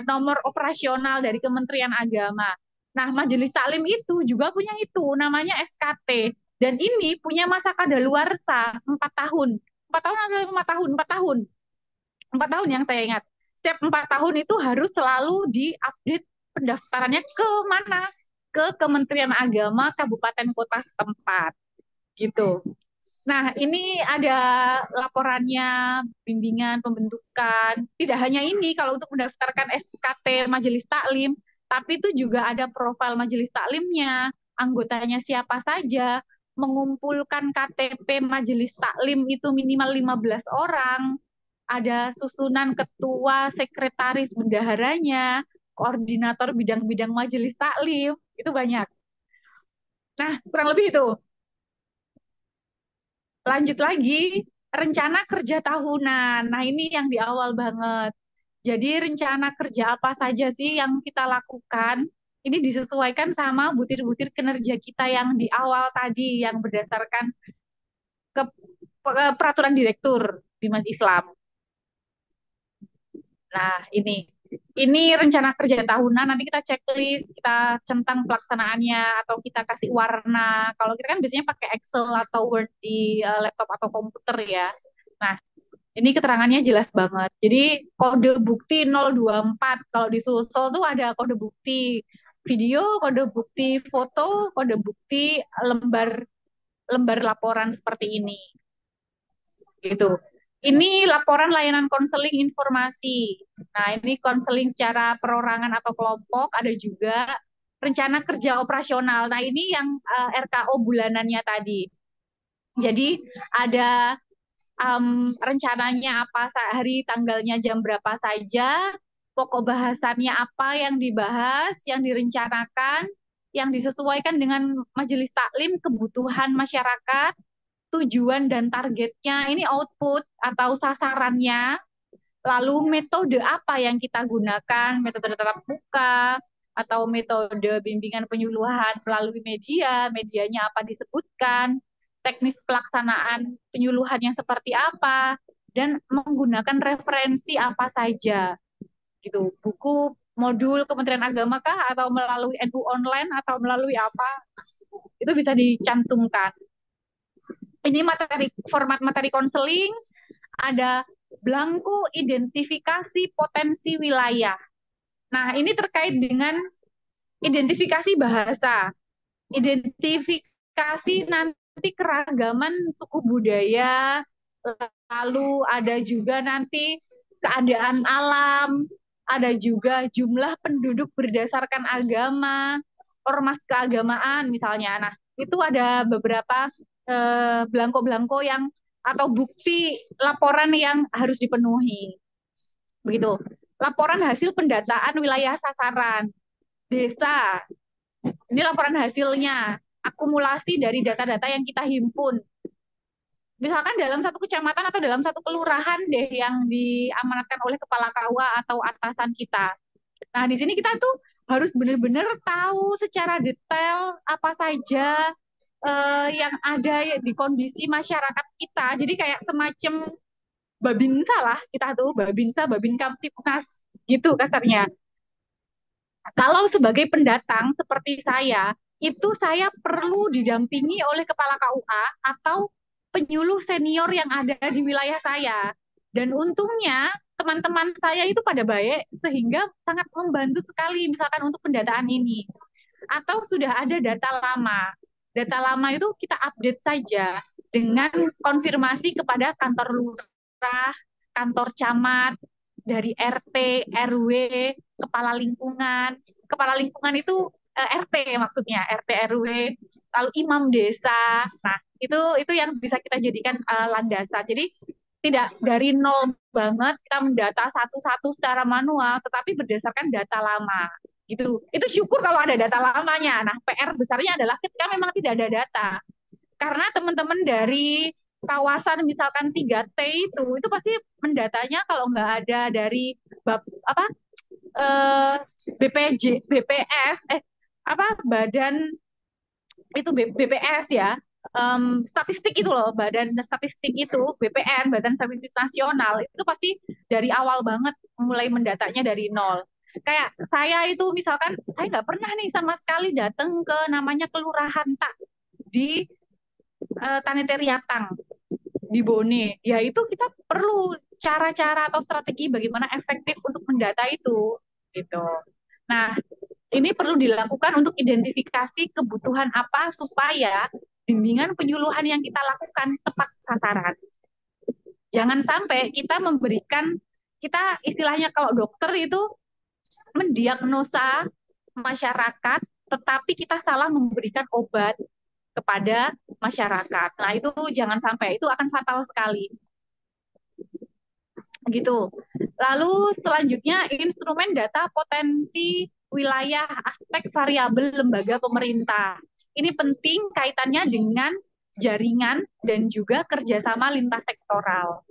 nomor operasional dari Kementerian Agama. Nah, majelis taklim itu juga punya itu, namanya SKT. Dan ini punya masa kadaluarsa 4 tahun. 4 tahun atau 5 tahun? 4 tahun. 4 tahun yang saya ingat. Setiap 4 tahun itu harus selalu diupdate pendaftarannya ke mana? Ke Kementerian Agama Kabupaten Kota setempat. Gitu. Nah, ini ada laporannya, bimbingan, pembentukan. Tidak hanya ini, kalau untuk mendaftarkan SKT Majelis Taklim, tapi itu juga ada profil Majelis Taklimnya, anggotanya siapa saja, mengumpulkan KTP Majelis Taklim itu minimal 15 orang, ada susunan ketua, sekretaris, bendaharanya, koordinator bidang-bidang Majelis Taklim, itu banyak. Nah, kurang lebih itu. Lanjut lagi, rencana kerja tahunan. Nah, ini yang di awal banget. Jadi rencana kerja apa saja sih yang kita lakukan? Ini disesuaikan sama butir-butir kinerja kita yang di awal tadi, yang berdasarkan ke peraturan direktur Bimas Islam. Nah, ini rencana kerja tahunan, nanti kita checklist, kita centang pelaksanaannya, atau kita kasih warna. Kalau kita kan biasanya pakai Excel atau Word di laptop atau komputer ya. Nah, ini keterangannya jelas banget. Jadi kode bukti 024, kalau di Sulsel tuh ada kode bukti video, kode bukti foto, kode bukti lembar lembar laporan seperti ini. Gitu. Ini laporan layanan konseling informasi. Nah, ini konseling secara perorangan atau kelompok, ada juga rencana kerja operasional. Nah, ini yang RKO bulanannya tadi. Jadi ada rencananya apa hari, tanggalnya jam berapa saja, pokok bahasannya apa yang dibahas, yang direncanakan, yang disesuaikan dengan majelis taklim, kebutuhan masyarakat, tujuan dan targetnya, ini output atau sasarannya, lalu metode apa yang kita gunakan, metode tatap muka, atau metode bimbingan penyuluhan melalui media, medianya apa disebutkan, teknis pelaksanaan penyuluhannya seperti apa, dan menggunakan referensi apa saja, gitu. Buku, modul Kementerian Agama kah, atau melalui NU online, atau melalui apa, itu bisa dicantumkan. Ini format materi konseling, ada blanko identifikasi potensi wilayah. Nah, ini terkait dengan identifikasi bahasa, identifikasi nanti keragaman suku budaya, lalu ada juga nanti keadaan alam, ada juga jumlah penduduk berdasarkan agama, ormas keagamaan misalnya. Nah, itu ada beberapa belangko-belangko yang atau bukti laporan yang harus dipenuhi. Begitu. Laporan hasil pendataan wilayah sasaran desa. Ini laporan hasilnya, akumulasi dari data-data yang kita himpun. Misalkan dalam satu kecamatan atau dalam satu kelurahan deh yang diamanatkan oleh kepala KUA atau atasan kita. Nah, di sini kita tuh harus benar-benar tahu secara detail apa saja yang ada di kondisi masyarakat kita. Jadi kayak semacam babinsa lah, kita tuh babinsa, babin kamtipnas gitu kasarnya. Kalau sebagai pendatang seperti saya, itu saya perlu didampingi oleh kepala KUA atau penyuluh senior yang ada di wilayah saya. Dan untungnya teman-teman saya itu pada baik sehingga sangat membantu sekali misalkan untuk pendataan ini. Atau sudah ada data lama. Data lama itu kita update saja dengan konfirmasi kepada kantor lurah, kantor camat, dari RT, RW, kepala lingkungan. Kepala lingkungan itu RT maksudnya, RT, RW, lalu imam desa. Nah, itu yang bisa kita jadikan landasan. Jadi tidak dari nol banget kita mendata satu-satu secara manual, tetapi berdasarkan data lama. Gitu. Itu syukur kalau ada data lamanya. Nah, PR besarnya adalah ketika memang tidak ada data. Karena teman-teman dari kawasan misalkan 3T itu pasti mendatanya kalau nggak ada dari apa BPJ, BPS, badan itu BPS ya, statistik itu loh, badan statistik itu BPN, Badan Statistik Nasional, itu pasti dari awal banget mulai mendatanya dari nol. Kayak saya itu misalkan saya nggak pernah nih sama sekali datang ke namanya kelurahan tak di Tanetariatang di Bone. Ya itu kita perlu cara-cara atau strategi bagaimana efektif untuk mendata itu gitu. Nah, ini perlu dilakukan untuk identifikasi kebutuhan apa supaya bimbingan penyuluhan yang kita lakukan tepat sasaran. Jangan sampai kita kita istilahnya kalau dokter itu mendiagnosa masyarakat, tetapi kita salah memberikan obat kepada masyarakat. Nah, itu jangan sampai, itu akan fatal sekali. Gitu. Lalu selanjutnya instrumen data potensi wilayah aspek variabel lembaga pemerintah. Ini penting kaitannya dengan jaringan dan juga kerjasama lintas sektoral.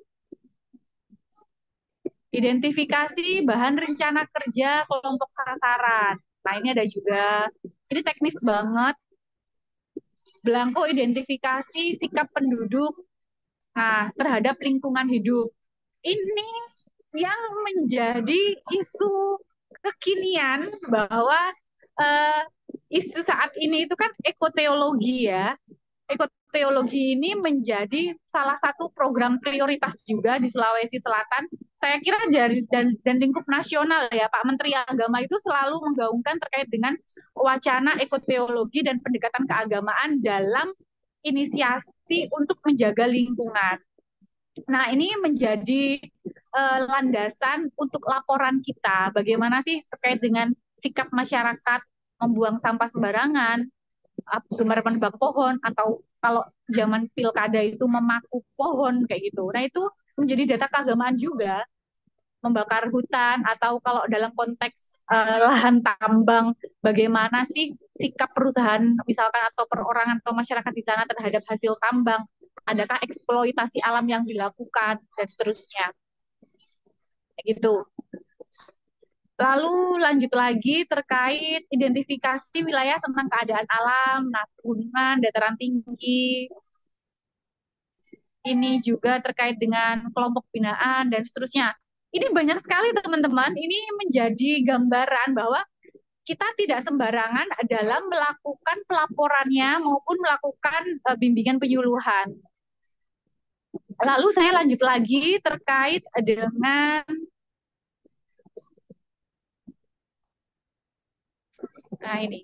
Identifikasi bahan rencana kerja kelompok sasaran. Nah, ini ada juga, ini teknis banget. Belangko identifikasi sikap penduduk Nah, terhadap lingkungan hidup. Ini yang menjadi isu kekinian bahwa eh, isu saat ini itu kan ekoteologi ya. Ekoteologi ini menjadi salah satu program prioritas juga di Sulawesi Selatan. Saya kira dan lingkup nasional ya, Pak Menteri Agama itu selalu menggaungkan terkait dengan wacana ekoteologi dan pendekatan keagamaan dalam inisiasi untuk menjaga lingkungan. Nah, ini menjadi landasan untuk laporan kita. Bagaimana sih terkait dengan sikap masyarakat membuang sampah sembarangan, sembarangan nebang pohon, atau kalau zaman pilkada itu memaku pohon kayak gitu. Nah, itu menjadi data keagamaan juga, membakar hutan, atau kalau dalam konteks lahan tambang, bagaimana sih sikap perusahaan misalkan atau perorangan atau masyarakat di sana terhadap hasil tambang, adakah eksploitasi alam yang dilakukan dan seterusnya gitu. Lalu lanjut lagi terkait identifikasi wilayah tentang keadaan alam, nah gunungan, dataran tinggi, ini juga terkait dengan kelompok binaan dan seterusnya. Ini banyak sekali teman-teman, ini menjadi gambaran bahwa kita tidak sembarangan dalam melakukan pelaporannya maupun melakukan bimbingan penyuluhan. Lalu saya lanjut lagi terkait dengan ini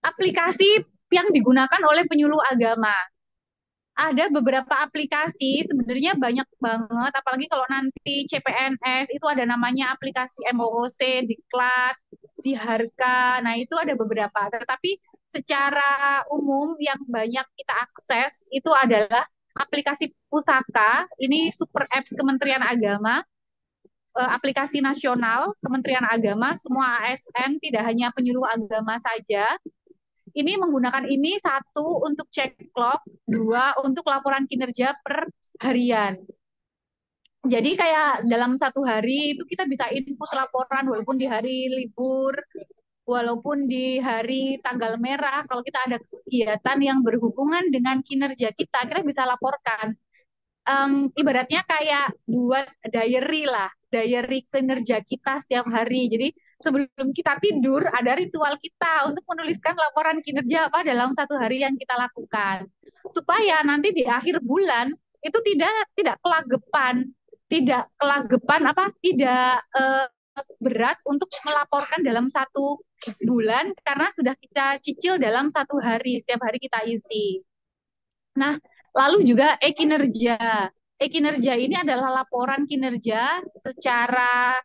aplikasi yang digunakan oleh penyuluh agama. Ada beberapa aplikasi, sebenarnya banyak banget, apalagi kalau nanti CPNS, itu ada namanya aplikasi MOOC, Diklat, Siharka, nah itu ada beberapa. Tetapi secara umum yang banyak kita akses itu adalah aplikasi Pusaka, ini super apps Kementerian Agama, aplikasi nasional Kementerian Agama, semua ASN, tidak hanya penyuluh agama saja, ini menggunakan ini satu untuk cek clock, dua untuk laporan kinerja per harian. Jadi kayak dalam satu hari itu kita bisa input laporan walaupun di hari libur, walaupun di hari tanggal merah, kalau kita ada kegiatan yang berhubungan dengan kinerja kita bisa laporkan. Ibaratnya kayak buat diary lah, diary kinerja kita setiap hari. Jadi sebelum kita tidur ada ritual kita untuk menuliskan laporan kinerja apa dalam satu hari yang kita lakukan, supaya nanti di akhir bulan itu tidak kelagepan, tidak berat untuk melaporkan dalam satu bulan karena sudah kita cicil dalam satu hari, setiap hari kita isi. Nah, lalu juga e-kinerja. E-kinerja ini adalah laporan kinerja secara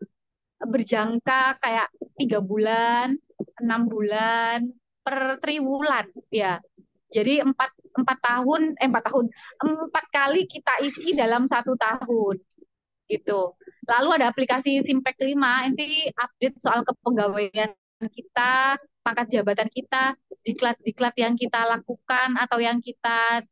berjangka kayak 3 bulan, 6 bulan, per triwulan ya. Jadi 4 kali kita isi dalam 1 tahun gitu. Lalu ada aplikasi Simpek 5, nanti update soal kepegawaian kita, pangkat jabatan kita, diklat-diklat yang kita lakukan atau yang kita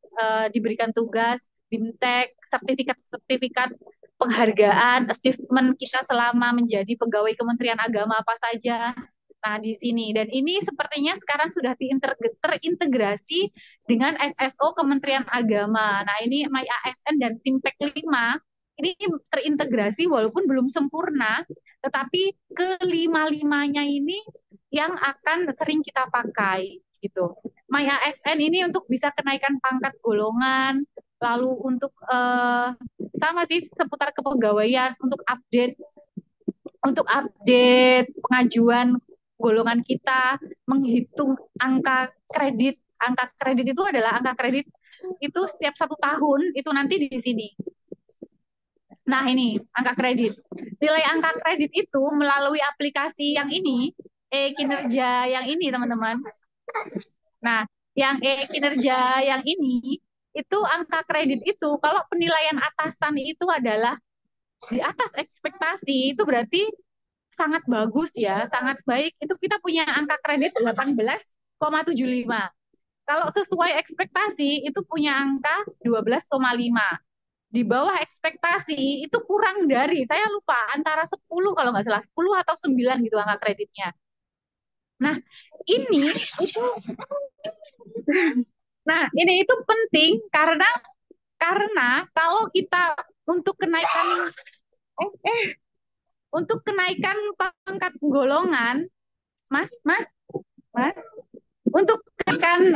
diberikan tugas, BIMTEK, sertifikat-sertifikat penghargaan, achievement kita selama menjadi pegawai Kementerian Agama apa saja. Nah, di sini. Dan ini sepertinya sekarang sudah terintegrasi dengan SSO Kementerian Agama. Nah, ini MyASN dan Simpek 5 ini terintegrasi walaupun belum sempurna, tetapi kelima-limanya ini yang akan sering kita pakai gitu. MyASN ini untuk bisa kenaikan pangkat golongan, lalu untuk sama sih seputar kepegawaian, untuk update pengajuan golongan kita, menghitung angka kredit. Angka kredit itu adalah angka kredit itu setiap 1 tahun itu nanti di sini. Nah, ini angka kredit. Nilai angka kredit itu melalui aplikasi yang ini, e-kinerja yang ini, teman-teman. Nah, yang e-kinerja yang ini, itu angka kredit itu, kalau penilaian atasan itu adalah di atas ekspektasi, itu berarti sangat bagus ya, sangat baik. Itu kita punya angka kredit 18,75. Kalau sesuai ekspektasi, itu punya angka 12,5. Di bawah ekspektasi itu kurang dari, saya lupa, antara 10 kalau nggak salah, 10 atau 9 gitu angka kreditnya. Nah, ini itu Nah, ini itu penting karena kalau kita untuk kenaikan eh, eh, untuk kenaikan pangkat golongan, Mas, Mas, Mas, untuk kenaikan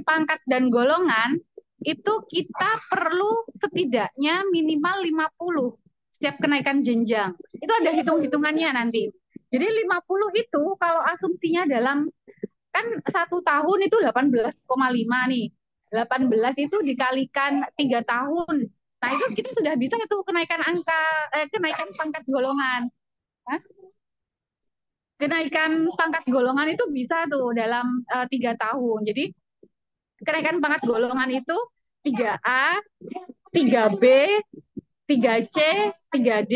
pangkat dan golongan itu kita perlu setidaknya minimal 50 setiap kenaikan jenjang. Itu ada hitung-hitungannya nanti. Jadi 50 itu kalau asumsinya dalam kan 1 tahun itu 18,5 nih. 18 itu dikalikan 3 tahun. Nah, itu kita sudah bisa itu kenaikan pangkat golongan. Mas, kenaikan pangkat golongan itu bisa tuh dalam 3 tahun. Jadi kenaikan pangkat golongan itu 3A, 3B, 3C, 3D,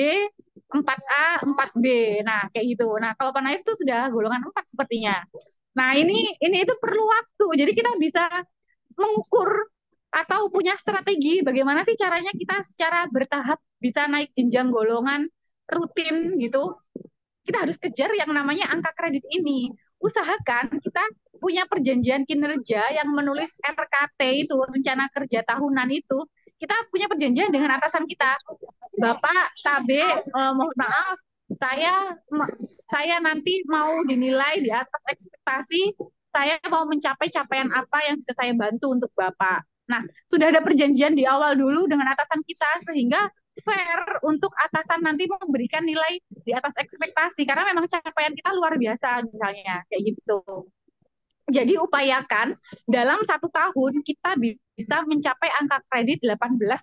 4A, 4B. Nah, kayak gitu. Nah, kalau Panaif itu sudah golongan 4 sepertinya. Nah, ini itu perlu waktu. Jadi kita bisa mengukur atau punya strategi bagaimana sih caranya kita secara bertahap bisa naik jenjang golongan rutin gitu. Kita harus kejar yang namanya angka kredit ini. Usahakan kita punya perjanjian kinerja yang menulis RKT itu, rencana kerja tahunan itu, kita punya perjanjian dengan atasan kita. Bapak, Tabe, mohon maaf, saya nanti mau dinilai di atas ekspektasi, saya mau mencapai capaian apa yang bisa saya bantu untuk Bapak. Nah, sudah ada perjanjian di awal dulu dengan atasan kita sehingga fair untuk atasan nanti memberikan nilai di atas ekspektasi karena memang capaian kita luar biasa misalnya kayak gitu. Jadi upayakan dalam 1 tahun kita bisa mencapai angka kredit 18,75.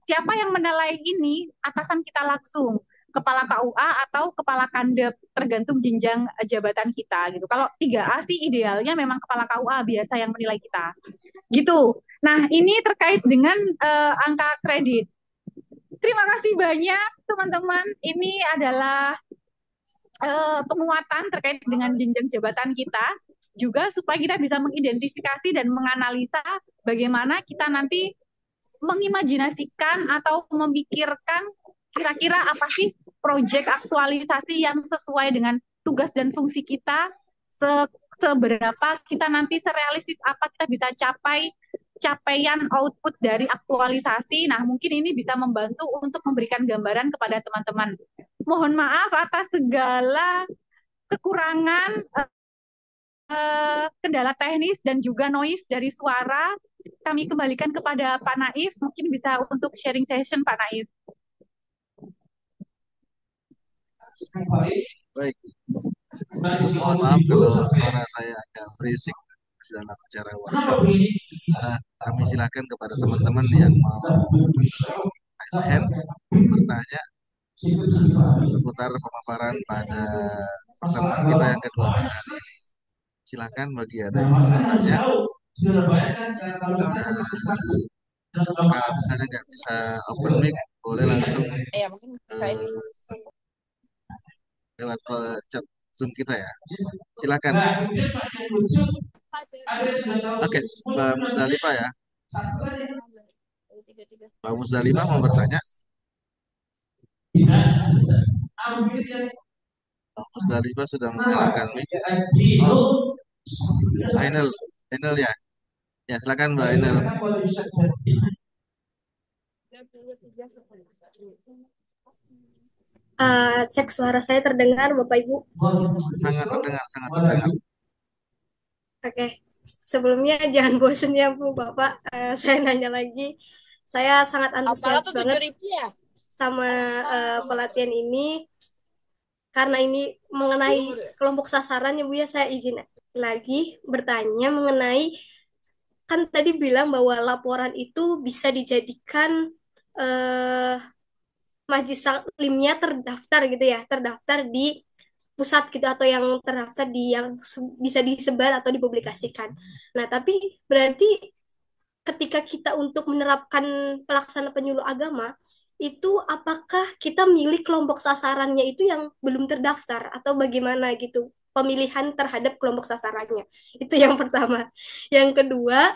Siapa yang menilai ini? Atasan kita langsung, kepala KUA atau kepala Kandep, tergantung jenjang jabatan kita gitu. Kalau 3A sih idealnya memang kepala KUA biasa yang menilai kita. Gitu. Nah, ini terkait dengan angka kredit. Terima kasih banyak teman-teman. Ini adalah penguatan terkait dengan jenjang jabatan kita juga supaya kita bisa mengidentifikasi dan menganalisa bagaimana kita nanti mengimajinasikan atau memikirkan kira-kira apa sih proyek aktualisasi yang sesuai dengan tugas dan fungsi kita, seberapa kita nanti serealistis apa kita bisa capai capaian output dari aktualisasi. Nah, mungkin ini bisa membantu untuk memberikan gambaran kepada teman-teman. Mohon maaf atas segala kekurangan, kendala teknis dan juga noise dari suara. Kami kembalikan kepada Pak Naif, mungkin bisa untuk sharing session Pak Naif. Baik, mohon maaf kalau suara saya agak berisik dalam acara workshop. Kami silakan kepada teman-teman yang mau raise hand bertanya seputar pemaparan pada pertemuan kita yang kedua pada hari ini. Silakan bagi ada yang mau bertanya. Kalau misalnya nggak bisa open mic, boleh langsung lewat chat Zoom kita ya. Silakan. Oke, Mbak Musdalifah ya. Mbak Musdalifah mau bertanya? Mbak Musdalifah sudah menyalakan mic. Oh, Ainul ya. Ya, silakan Mbak Ainul. Cek suara saya terdengar, Bapak Ibu. Sangat terdengar, sangat terdengar. Oke, sebelumnya jangan bosen ya Bu, Bapak. Saya nanya lagi. Saya sangat antusias banget sama pelatihan ini. Karena ini mengenai kelompok sasaran ya Bu ya, saya izin lagi bertanya mengenai, kan tadi bilang bahwa laporan itu bisa dijadikan majelis taklimnya terdaftar gitu ya, terdaftar di pusat gitu atau yang terdaftar di yang bisa disebar atau dipublikasikan. Nah, tapi berarti ketika kita untuk menerapkan pelaksana penyuluh agama itu apakah kita milih kelompok sasarannya itu yang belum terdaftar atau bagaimana gitu pemilihan terhadap kelompok sasarannya. Itu yang pertama. Yang kedua,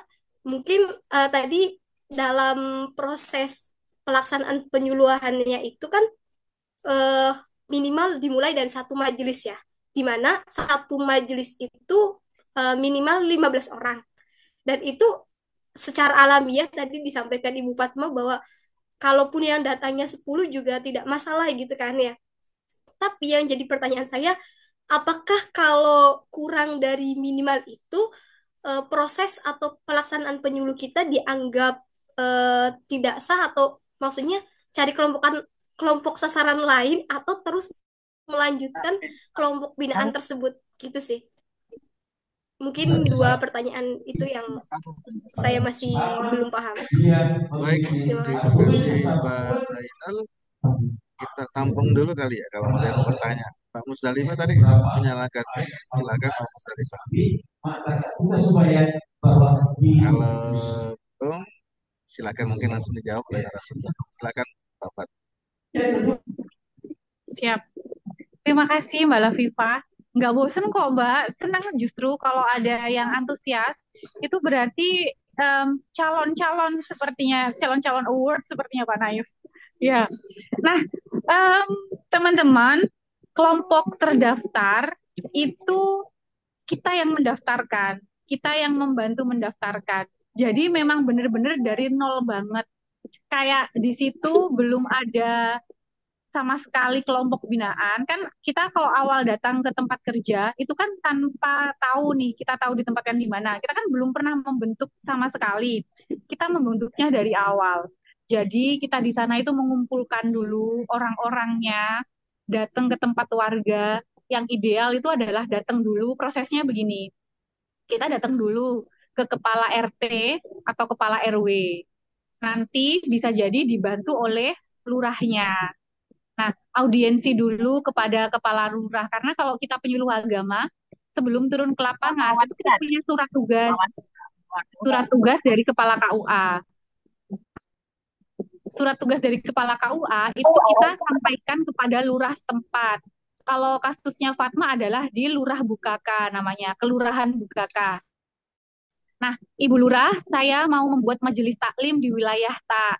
mungkin tadi dalam proses pelaksanaan penyuluhannya itu kan minimal dimulai dari satu majelis ya, di mana satu majelis itu minimal 15 orang. Dan itu secara alamiah tadi disampaikan Ibu Fatma bahwa kalaupun yang datangnya 10 juga tidak masalah gitu kan ya. Tapi yang jadi pertanyaan saya, apakah kalau kurang dari minimal itu proses atau pelaksanaan penyuluh kita dianggap tidak sah, atau maksudnya cari kelompok sasaran lain atau terus melanjutkan kelompok binaan tersebut gitu sih. Mungkin dua pertanyaan itu yang saya masih belum paham. Baik, Terima terima kasih. kasih Mbak Zainal. Kita tampung dulu kali ya kalau ada yang mau bertanya. Pak Musdalifah tadi menyalakan mic, silakan Pak Musdalifah. Kalau belum, silakan mungkin langsung dijawab oleh narasumber. Silakan Bapak. Siap. Terima kasih Mbak Laviva. Nggak bosen kok Mbak, senang justru kalau ada yang antusias. Itu berarti calon-calon sepertinya, calon-calon award sepertinya Pak Naif. Ya, nah teman-teman, kelompok terdaftar itu kita yang mendaftarkan, kita yang membantu mendaftarkan. Jadi memang benar-benar dari nol banget. Kayak di situ belum ada sama sekali kelompok binaan. Kan kita kalau awal datang ke tempat kerja itu kan tanpa tahu nih kita tahu ditempatkan di mana. Kita kan belum pernah membentuk sama sekali. Kita membentuknya dari awal. Jadi kita di sana itu mengumpulkan dulu orang-orangnya, datang ke tempat warga. Yang ideal itu adalah datang dulu, prosesnya begini. Kita datang dulu ke kepala RT atau kepala RW. Nanti bisa jadi dibantu oleh lurahnya. Nah, audiensi dulu kepada kepala lurah, karena kalau kita penyuluh agama, sebelum turun ke lapangan, itu kita punya surat tugas dari kepala KUA. Surat tugas dari kepala KUA itu kita sampaikan kepada lurah setempat. Kalau kasusnya Fatma adalah di Lurah Bukaka namanya, Kelurahan Bukaka. Nah, Ibu Lurah, saya mau membuat majelis taklim di wilayah tak.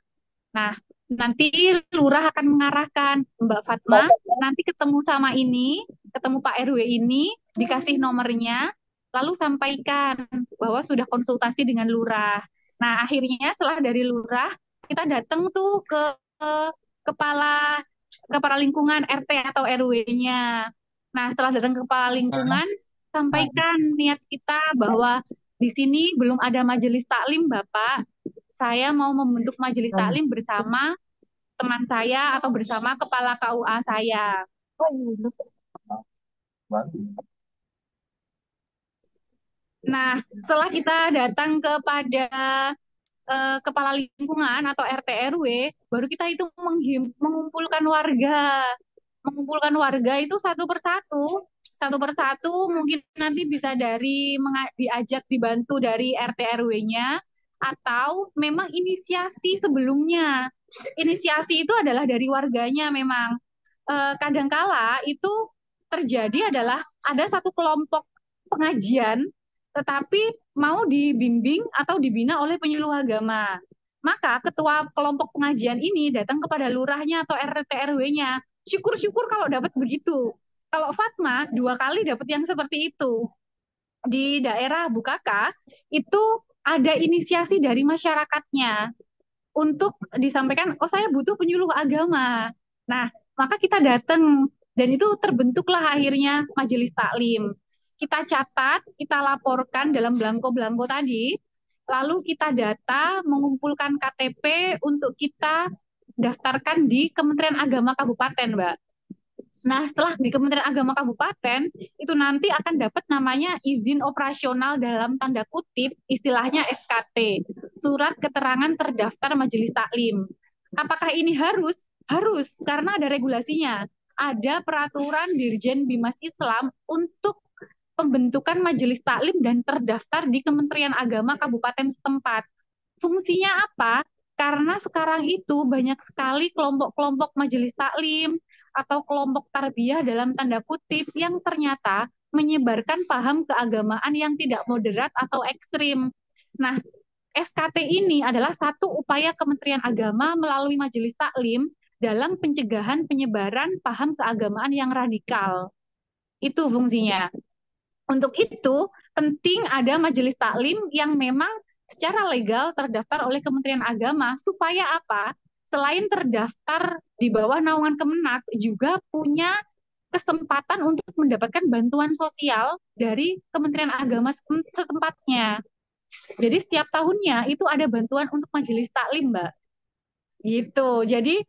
Nah, nanti lurah akan mengarahkan Mbak Fatma, nanti ketemu sama ini, ketemu Pak RW ini, dikasih nomornya, lalu sampaikan bahwa sudah konsultasi dengan lurah. Nah, akhirnya setelah dari lurah, kita datang tuh ke kepala kepala lingkungan RT atau RW-nya. Nah, setelah datang ke kepala lingkungan, sampaikan niat kita bahwa di sini belum ada majelis taklim, Bapak. Saya mau membentuk majelis taklim bersama teman saya atau bersama kepala KUA saya. Nah, setelah kita datang kepada kepala lingkungan atau RT RW, baru kita itu mengumpulkan warga. Mengumpulkan warga itu satu persatu mungkin nanti bisa dari diajak dibantu dari RT RW-nya, atau memang inisiasi sebelumnya. Inisiasi itu adalah dari warganya memang. Kadangkala itu terjadi adalah ada satu kelompok pengajian tetapi mau dibimbing atau dibina oleh penyuluh agama. Maka ketua kelompok pengajian ini datang kepada lurahnya atau RT RW-nya. Syukur-syukur kalau dapat begitu. Kalau Fatma 2 kali dapat yang seperti itu. Di daerah Bukaka itu ada inisiasi dari masyarakatnya untuk disampaikan, oh saya butuh penyuluh agama. Nah, maka kita datang dan itu terbentuklah akhirnya majelis taklim. Kita catat, kita laporkan dalam belangko-belangko tadi, lalu kita data, mengumpulkan KTP untuk kita daftarkan di Kementerian Agama Kabupaten, Mbak. Nah, setelah di Kementerian Agama Kabupaten, itu nanti akan dapat namanya izin operasional dalam tanda kutip, istilahnya SKT, Surat Keterangan Terdaftar Majelis Taklim. Apakah ini harus? Harus, karena ada regulasinya. Ada peraturan Dirjen Bimas Islam untuk pembentukan majelis taklim dan terdaftar di Kementerian Agama Kabupaten setempat. Fungsinya apa? Karena sekarang itu banyak sekali kelompok-kelompok majelis taklim atau kelompok tarbiyah dalam tanda kutip yang ternyata menyebarkan paham keagamaan yang tidak moderat atau ekstrim. Nah, SKT ini adalah satu upaya Kementerian Agama melalui majelis taklim dalam pencegahan penyebaran paham keagamaan yang radikal. Itu fungsinya. Untuk itu, penting ada majelis taklim yang memang secara legal terdaftar oleh Kementerian Agama, supaya apa? Selain terdaftar di bawah naungan Kemenak, juga punya kesempatan untuk mendapatkan bantuan sosial dari Kementerian Agama setempatnya. Jadi setiap tahunnya itu ada bantuan untuk majelis taklim, Mbak. Gitu. Jadi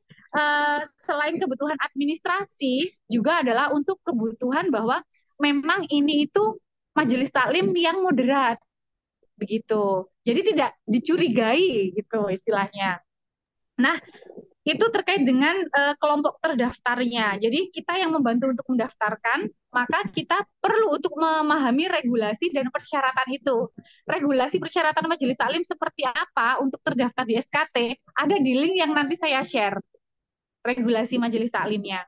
selain kebutuhan administrasi, juga adalah untuk kebutuhan bahwa memang ini itu majelis taklim yang moderat, begitu. Jadi tidak dicurigai, gitu istilahnya. Nah, itu terkait dengan kelompok terdaftarnya. Jadi kita yang membantu untuk mendaftarkan, maka kita perlu untuk memahami regulasi dan persyaratan itu. Regulasi persyaratan majelis taklim seperti apa untuk terdaftar di SKT, ada di link yang nanti saya share, regulasi majelis taklimnya.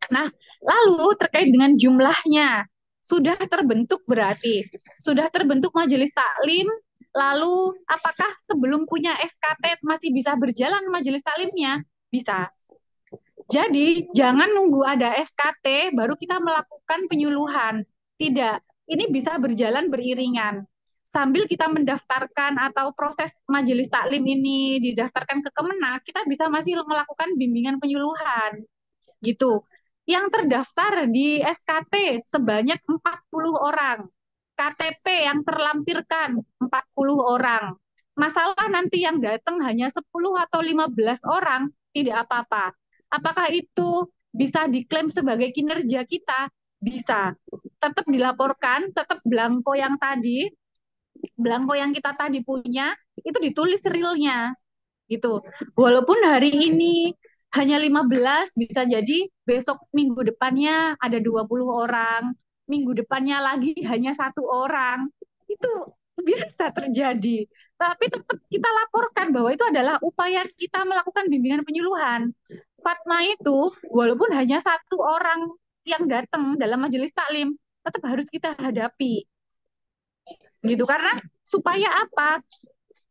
Nah, lalu terkait dengan jumlahnya, sudah terbentuk berarti, sudah terbentuk majelis taklim, lalu apakah sebelum punya SKT masih bisa berjalan majelis taklimnya? Bisa. Jadi, jangan nunggu ada SKT baru kita melakukan penyuluhan. Tidak, ini bisa berjalan beriringan. Sambil kita mendaftarkan atau proses majelis taklim ini didaftarkan ke Kemenak, kita bisa masih melakukan bimbingan penyuluhan. Gitu. Yang terdaftar di SKT sebanyak 40 orang. KTP yang terlampirkan 40 orang. Masalah nanti yang datang hanya 10 atau 15 orang, tidak apa-apa. Apakah itu bisa diklaim sebagai kinerja kita? Bisa. Tetap dilaporkan, tetap belangko yang kita tadi punya, itu ditulis realnya. Gitu. Walaupun hari ini hanya 15, bisa jadi besok minggu depannya ada 20 orang, minggu depannya lagi hanya 1 orang. Itu biasa terjadi. Tapi tetap kita laporkan bahwa itu adalah upaya kita melakukan bimbingan penyuluhan. Fatma itu, walaupun hanya 1 orang yang datang dalam majelis taklim, tetap harus kita hadapi. Gitu. Karena supaya apa?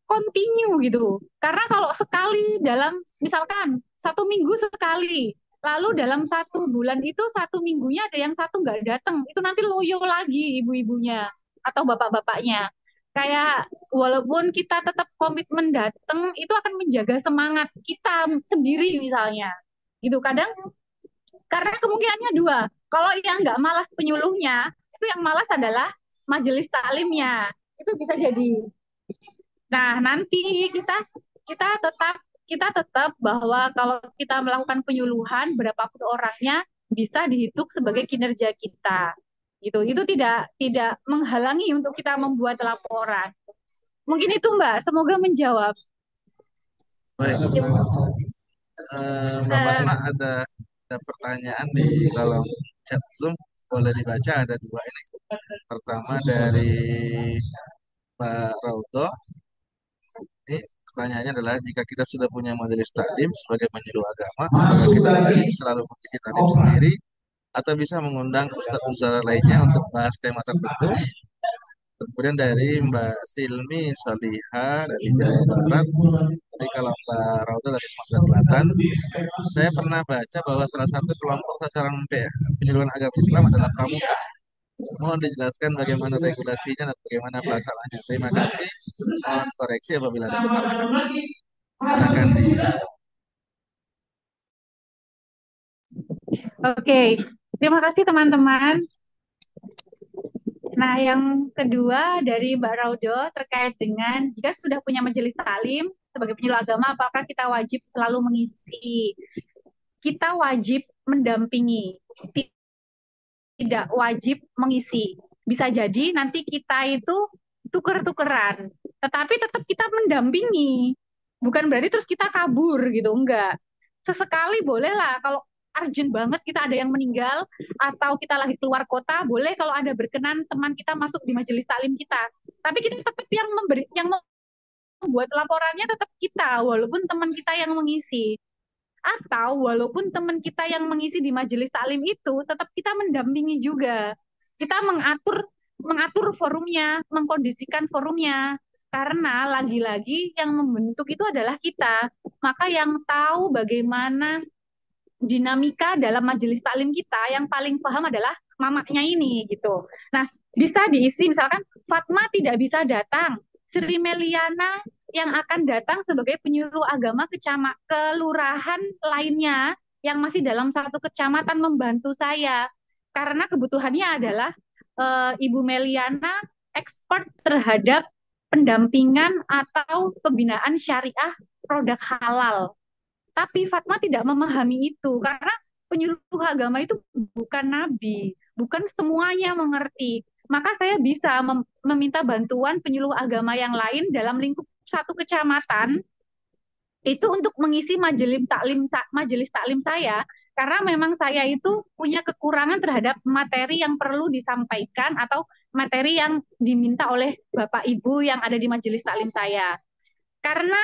Continue gitu. Karena kalau sekali dalam, misalkan 1 minggu sekali, lalu dalam 1 bulan itu 1 minggunya ada yang satu nggak datang, itu nanti loyo lagi ibu-ibunya atau bapak-bapaknya. Kayak walaupun kita tetap komitmen datang, itu akan menjaga semangat kita sendiri misalnya. Gitu kadang karena kemungkinannya dua. Kalau yang nggak malas penyuluhnya, itu yang malas adalah majelis taklimnya. Itu bisa jadi. Nah, nanti kita tetap bahwa kalau kita melakukan penyuluhan berapapun orangnya bisa dihitung sebagai kinerja kita. Gitu. Itu tidak menghalangi untuk kita membuat laporan. Mungkin itu Mbak, semoga menjawab. Baik, Mbak Fatma ada pertanyaan di kolom chat Zoom, boleh dibaca, ada 2 ini. Pertama dari Pak Rauto. Ini pertanyaannya adalah, jika kita sudah punya majelis taklim sebagai penyuluh agama, apakah kita wajib selalu mengisi taklim sendiri atau bisa mengundang ustadz-ustadz lainnya untuk bahas tema tertentu? Kemudian dari Mbak Silmi Soliha dari Jawa Barat. Jadi kalau Mbak Rauda dari Sumatera Selatan, saya pernah baca bahwa salah satu kelompok sasaran penyuluhan agama Islam adalah pramuka. Mohon dijelaskan bagaimana regulasinya dan bagaimana pelaksanaannya. Terima kasih. Mohon koreksi apabila ada kesalahan. Silakan di Oke, terima kasih teman-teman. Nah, yang kedua dari Mbak Raudo terkait dengan jika sudah punya majelis taklim sebagai penyuluh agama, apakah kita wajib selalu mengisi? Kita wajib mendampingi, tidak wajib mengisi. Bisa jadi nanti kita itu tuker-tukeran, tetapi tetap kita mendampingi. Bukan berarti terus kita kabur gitu, enggak. Sesekali bolehlah kalau urgent banget kita ada yang meninggal atau kita lagi keluar kota, boleh kalau ada berkenan teman kita masuk di majelis taklim kita. Tapi kita tetap yang membuat laporannya tetap kita, walaupun teman kita yang mengisi. Atau walaupun teman kita yang mengisi di majelis taklim itu, tetap kita mendampingi juga. Kita mengatur forumnya, mengkondisikan forumnya. Karena lagi-lagi yang membentuk itu adalah kita. Maka yang tahu bagaimana dinamika dalam majelis taklim kita, yang paling paham adalah mamanya ini gitu. Nah, bisa diisi misalkan Fatma tidak bisa datang, Sri Meliana yang akan datang sebagai penyuluh agama kelurahan lainnya yang masih dalam satu kecamatan membantu saya karena kebutuhannya adalah Ibu Meliana expert terhadap pendampingan atau pembinaan syariah produk halal. Tapi Fatma tidak memahami itu karena penyuluh agama itu bukan nabi, bukan semuanya mengerti. Maka saya bisa meminta bantuan penyuluh agama yang lain dalam lingkup satu kecamatan itu untuk mengisi majelis taklim saya karena memang saya itu punya kekurangan terhadap materi yang perlu disampaikan atau materi yang diminta oleh Bapak Ibu yang ada di majelis taklim saya. Karena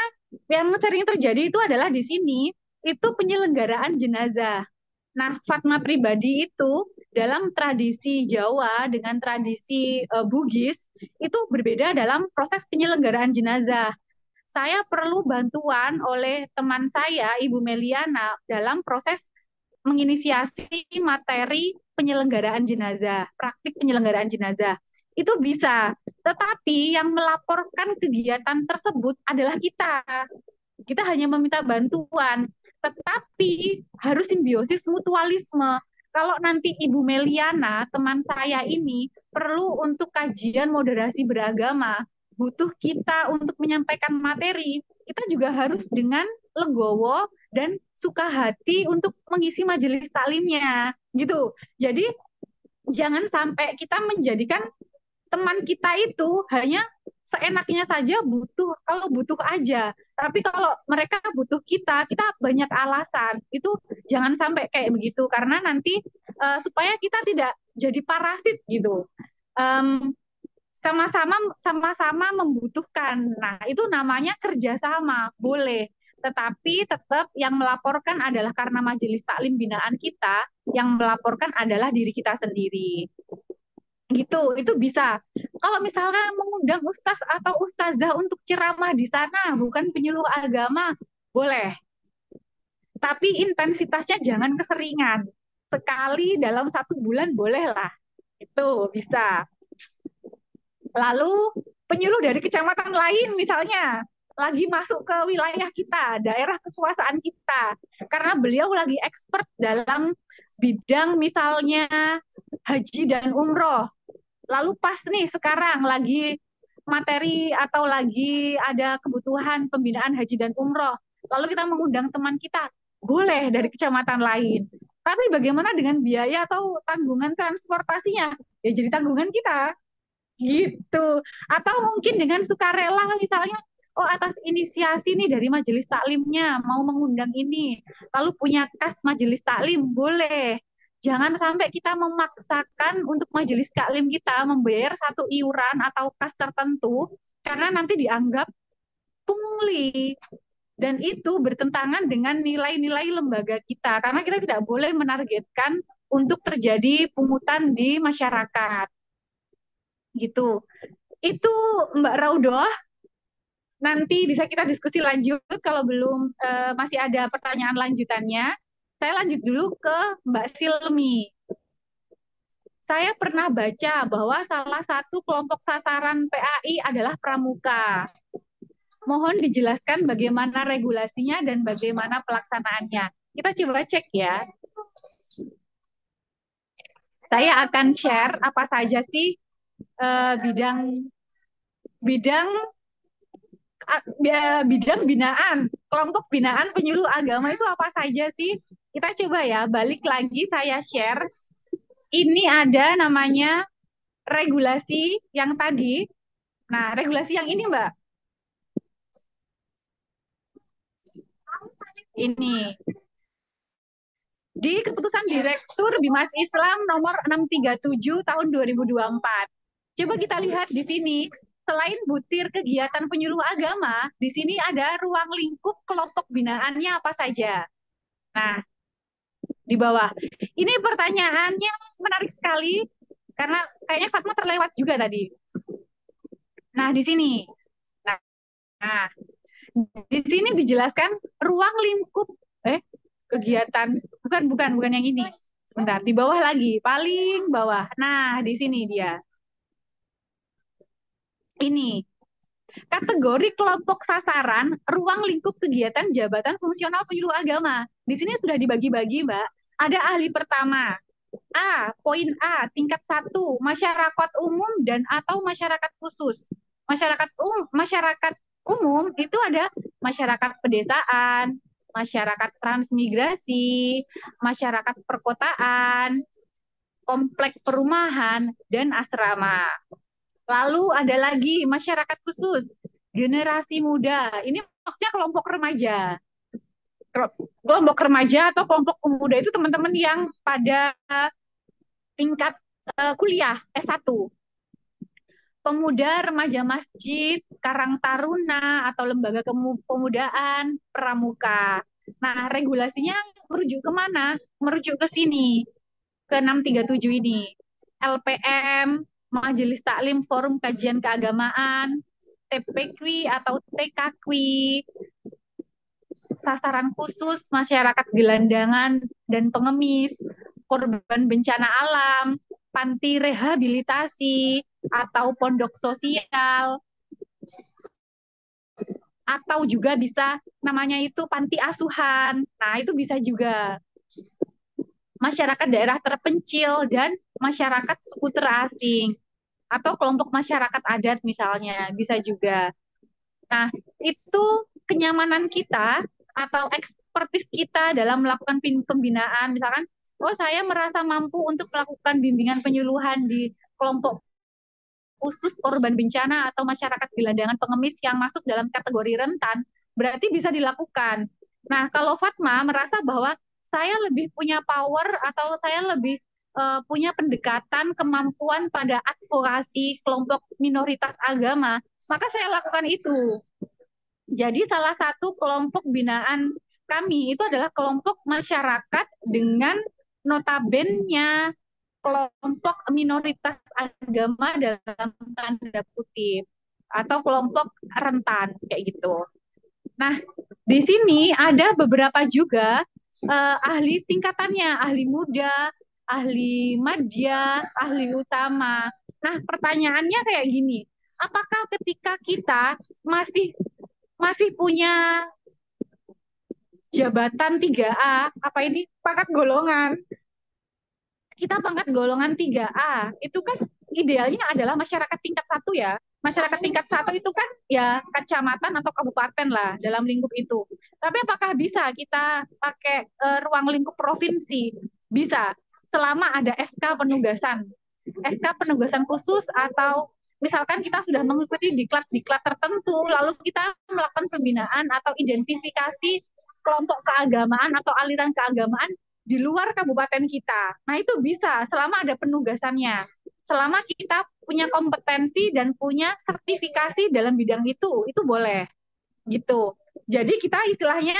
yang sering terjadi itu adalah di sini itu penyelenggaraan jenazah. Nah, Fatma pribadi itu dalam tradisi Jawa dengan tradisi Bugis itu berbeda dalam proses penyelenggaraan jenazah. Saya perlu bantuan oleh teman saya, Ibu Meliana, dalam proses menginisiasi materi penyelenggaraan jenazah, praktik penyelenggaraan jenazah. Itu bisa, tetapi yang melaporkan kegiatan tersebut adalah kita. Kita hanya meminta bantuan, tetapi harus simbiosis mutualisme. Kalau nanti Ibu Meliana, teman saya ini, perlu untuk kajian moderasi beragama, butuh kita untuk menyampaikan materi, kita juga harus dengan legowo dan suka hati untuk mengisi majelis taklimnya, gitu. Jadi jangan sampai kita menjadikan teman kita itu hanya seenaknya saja butuh kalau butuh aja. Tapi kalau mereka butuh kita, kita banyak alasan. Itu jangan sampai kayak begitu karena nanti supaya kita tidak jadi parasit gitu. Um, sama-sama membutuhkan. Nah, itu namanya kerjasama, boleh. Tetapi tetap yang melaporkan adalah karena majelis taklim binaan kita, yang melaporkan adalah diri kita sendiri. Gitu, itu bisa. Kalau misalnya mengundang ustaz atau ustazah untuk ceramah di sana, bukan penyuluh agama, boleh. Tapi intensitasnya jangan keseringan. Sekali dalam 1 bulan bolehlah. Itu bisa. Lalu penyuluh dari kecamatan lain misalnya lagi masuk ke wilayah kita, daerah kekuasaan kita, karena beliau lagi expert dalam bidang misalnya haji dan umroh. Lalu pas nih sekarang lagi materi atau lagi ada kebutuhan pembinaan haji dan umroh, lalu kita mengundang teman kita, boleh dari kecamatan lain. Tapi bagaimana dengan biaya atau tanggungan transportasinya? Ya jadi tanggungan kita gitu. Atau mungkin dengan sukarela misalnya, oh atas inisiasi nih dari majelis taklimnya mau mengundang ini, lalu punya kas majelis taklim, boleh. Jangan sampai kita memaksakan untuk majelis taklim kita membayar satu iuran atau kas tertentu karena nanti dianggap pungli. Dan itu bertentangan dengan nilai-nilai lembaga kita karena kita tidak boleh menargetkan untuk terjadi pungutan di masyarakat. Gitu. Itu Mbak Raudoh, nanti bisa kita diskusi lanjut kalau belum masih ada pertanyaan lanjutannya. Saya lanjut dulu ke Mbak Silmi. Saya pernah baca bahwa salah satu kelompok sasaran PAI adalah pramuka. Mohon dijelaskan bagaimana regulasinya dan bagaimana pelaksanaannya. Kita coba cek ya. Saya akan share apa saja sih bidang binaan, kelompok binaan penyuluh agama itu apa saja sih? Kita coba ya, balik lagi saya share. Ini ada namanya regulasi yang tadi. Nah, regulasi yang ini, Mbak. Ini. Di Keputusan Direktur Bimas Islam nomor 637 tahun 2024. Coba kita lihat di sini, selain butir kegiatan penyuluh agama, di sini ada ruang lingkup kelompok binaannya apa saja. Nah, di bawah. Ini pertanyaannya menarik sekali, karena kayaknya Fatma terlewat juga tadi. Nah, di sini. Nah, di sini dijelaskan ruang lingkup kegiatan, bukan yang ini. Sebentar, di bawah lagi, paling bawah. Nah, di sini dia. Ini kategori kelompok sasaran, ruang lingkup kegiatan jabatan fungsional penyuluh agama. Di sini sudah dibagi-bagi, Mbak. Ada ahli pertama. Poin A, tingkat 1, masyarakat umum dan atau masyarakat khusus. Masyarakat umum itu ada masyarakat pedesaan, masyarakat transmigrasi, masyarakat perkotaan, komplek perumahan, dan asrama. Lalu ada lagi masyarakat khusus, generasi muda. Ini maksudnya kelompok remaja. Kelompok remaja atau kelompok pemuda itu teman-teman yang pada tingkat kuliah S1. Pemuda remaja masjid, Karang Taruna, atau lembaga kepemudaan, pramuka. Nah, regulasinya merujuk kemana? Merujuk ke sini, ke 637 ini. LPM, Majelis Taklim Forum Kajian Keagamaan, TPQ atau TKQ, sasaran khusus masyarakat gelandangan dan pengemis, korban bencana alam, panti rehabilitasi, atau pondok sosial, atau juga bisa namanya itu panti asuhan. Nah, itu bisa juga. Masyarakat daerah terpencil dan masyarakat suku terasing atau kelompok masyarakat adat misalnya bisa juga. Nah, itu kenyamanan kita atau ekspertis kita dalam melakukan pembinaan. Misalkan, oh saya merasa mampu untuk melakukan bimbingan penyuluhan di kelompok khusus korban bencana atau masyarakat gelandangan pengemis yang masuk dalam kategori rentan, berarti bisa dilakukan. Nah, kalau Fatma merasa bahwa saya lebih punya power atau saya lebih punya pendekatan kemampuan pada advokasi kelompok minoritas agama, maka saya lakukan itu. Jadi salah satu kelompok binaan kami itu adalah kelompok masyarakat dengan notabene kelompok minoritas agama dalam tanda kutip atau kelompok rentan kayak gitu. Nah, di sini ada beberapa juga ahli tingkatannya, ahli muda, ahli madya, ahli utama. Nah, pertanyaannya kayak gini, apakah ketika kita masih masih punya jabatan 3A, apa ini pangkat golongan, kita pangkat golongan 3A, itu kan idealnya adalah masyarakat tingkat 1 ya. Masyarakat tingkat 1 itu kan ya kecamatan atau kabupaten lah dalam lingkup itu. Tapi apakah bisa kita pakai ruang lingkup provinsi? Bisa, selama ada SK penugasan. SK penugasan khusus atau misalkan kita sudah mengikuti diklat-diklat tertentu, lalu kita melakukan pembinaan atau identifikasi kelompok keagamaan atau aliran keagamaan di luar kabupaten kita. Nah, itu bisa selama ada penugasannya. Selama kita punya kompetensi dan punya sertifikasi dalam bidang itu boleh. Gitu. Jadi kita istilahnya,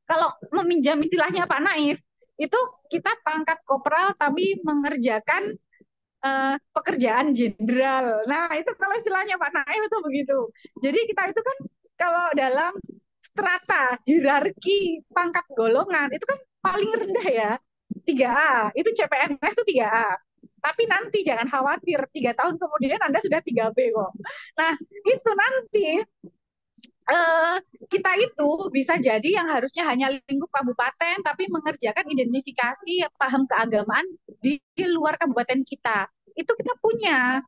kalau meminjam istilahnya Pak Naif, itu kita pangkat kopral tapi mengerjakan pekerjaan jenderal. Nah, itu kalau istilahnya Pak Naif itu begitu. Jadi kita itu kan kalau dalam strata hierarki pangkat golongan itu kan paling rendah ya 3A, itu CPNS itu 3A. Tapi nanti jangan khawatir, 3 tahun kemudian Anda sudah 3B kok. Nah, itu nanti kita itu bisa jadi yang harusnya hanya lingkup kabupaten, tapi mengerjakan identifikasi paham keagamaan di luar kabupaten kita. Itu kita punya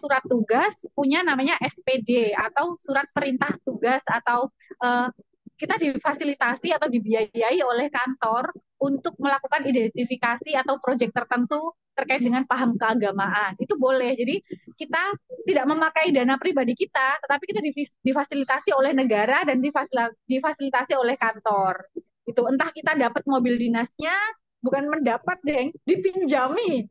surat tugas, punya namanya SPD atau surat perintah tugas atau kita difasilitasi atau dibiayai oleh kantor untuk melakukan identifikasi atau proyek tertentu terkait dengan paham keagamaan. Itu boleh. Jadi kita tidak memakai dana pribadi kita, tetapi kita difasilitasi oleh negara dan difasilitasi oleh kantor. Itu entah kita dapat mobil dinasnya, bukan mendapat, deng, dipinjami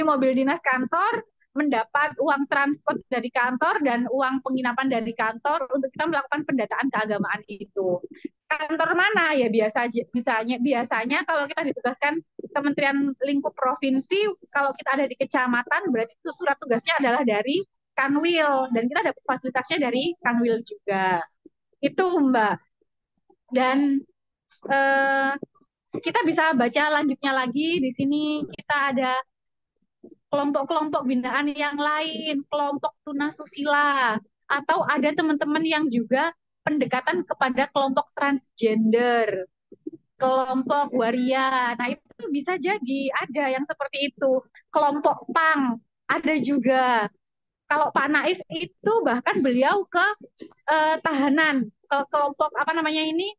mobil dinas kantor, mendapat uang transport dari kantor dan uang penginapan dari kantor untuk kita melakukan pendataan keagamaan itu. Kantor mana ya biasanya kalau kita ditugaskan Kementerian Lingkup Provinsi, kalau kita ada di kecamatan berarti itu surat tugasnya adalah dari Kanwil dan kita dapat fasilitasnya dari Kanwil juga. Itu Mbak. Dan kita bisa baca lanjutnya lagi di sini kita ada kelompok-kelompok binaan yang lain, kelompok tunasusila, atau ada teman-teman yang juga pendekatan kepada kelompok transgender, kelompok waria. Nah, itu bisa jadi ada yang seperti itu. Kelompok pang ada juga. Kalau Pak Naif itu bahkan beliau ke tahanan, ke kelompok apa namanya ini,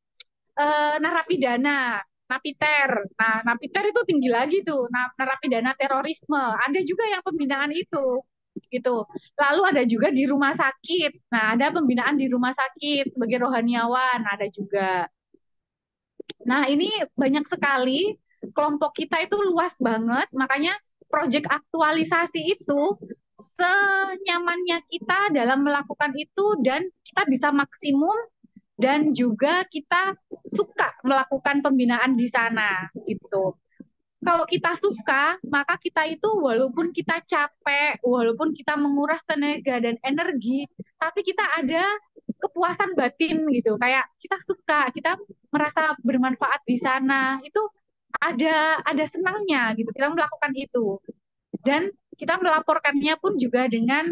narapidana, napiter. Nah, napiter itu tinggi lagi tuh, narapidana terorisme. Ada juga yang pembinaan itu, gitu. Lalu ada juga di rumah sakit. Nah, ada pembinaan di rumah sakit sebagai rohaniawan, ada juga. Nah, ini banyak sekali, kelompok kita itu luas banget, makanya proyek aktualisasi itu senyamannya kita dalam melakukan itu dan kita bisa maksimum dan juga kita suka melakukan pembinaan di sana gitu. Kalau kita suka, maka kita itu walaupun kita capek, walaupun kita menguras tenaga dan energi, tapi kita ada kepuasan batin gitu. Kayak kita suka, kita merasa bermanfaat di sana. Itu ada senangnya gitu. Kita melakukan itu. Dan kita melaporkannya pun juga dengan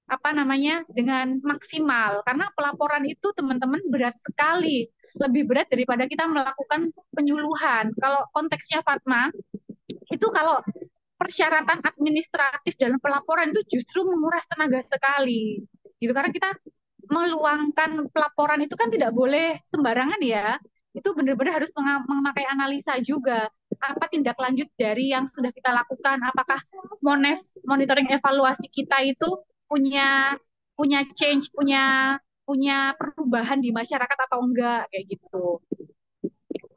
apa namanya, dengan maksimal karena pelaporan itu teman-teman berat sekali, lebih berat daripada kita melakukan penyuluhan. Kalau konteksnya Fatma itu, kalau persyaratan administratif dalam pelaporan itu justru menguras tenaga sekali gitu, karena kita meluangkan pelaporan itu kan tidak boleh sembarangan ya, itu benar-benar harus memakai analisa juga, apa tindak lanjut dari yang sudah kita lakukan, apakah monitoring evaluasi kita itu punya punya change, punya punya perubahan di masyarakat atau enggak, kayak gitu.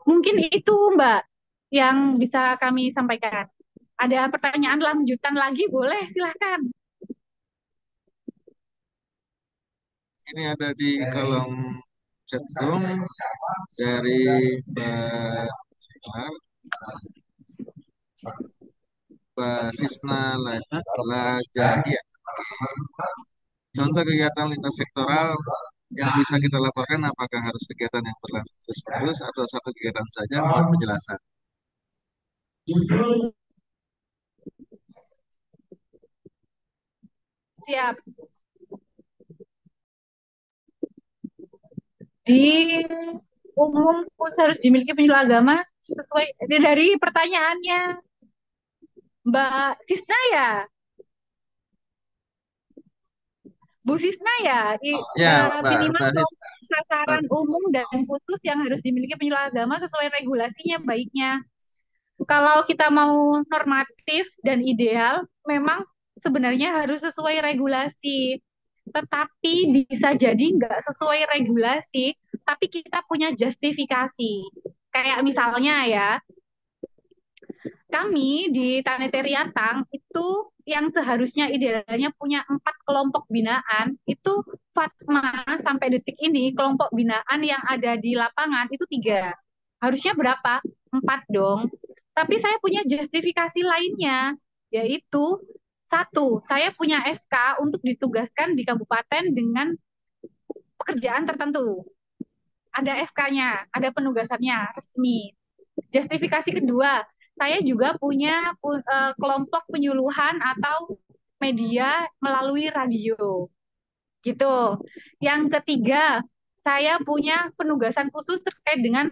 Mungkin itu Mbak yang bisa kami sampaikan. Ada pertanyaan lanjutan lagi, boleh silahkan. Ini ada di kolom chat Zoom dari Mbak Sisna Lajahia. Contoh kegiatan lintas sektoral yang bisa kita laporkan, apakah harus kegiatan yang berlangsung terus-menerus atau satu kegiatan saja? Mohon penjelasan. Siap. Di umum harus dimiliki penyuluh agama sesuai dari pertanyaannya Mbak Sisna ya, Bu Sisna ya, minimal sasaran umum dan khusus yang harus dimiliki penyuluh agama sesuai regulasinya baiknya. Kalau kita mau normatif dan ideal, memang sebenarnya harus sesuai regulasi. Tetapi bisa jadi nggak sesuai regulasi, tapi kita punya justifikasi. Kayak misalnya ya, kami di Taneteri Atang itu yang seharusnya idealnya punya 4 kelompok binaan, itu Fatma sampai detik ini kelompok binaan yang ada di lapangan itu 3. Harusnya berapa? 4 dong. Tapi saya punya justifikasi lainnya, yaitu 1, saya punya SK untuk ditugaskan di kabupaten dengan pekerjaan tertentu. Ada SK-nya, ada penugasannya resmi. Justifikasi kedua, saya juga punya kelompok penyuluhan atau media melalui radio. Gitu. Yang ketiga, saya punya penugasan khusus terkait dengan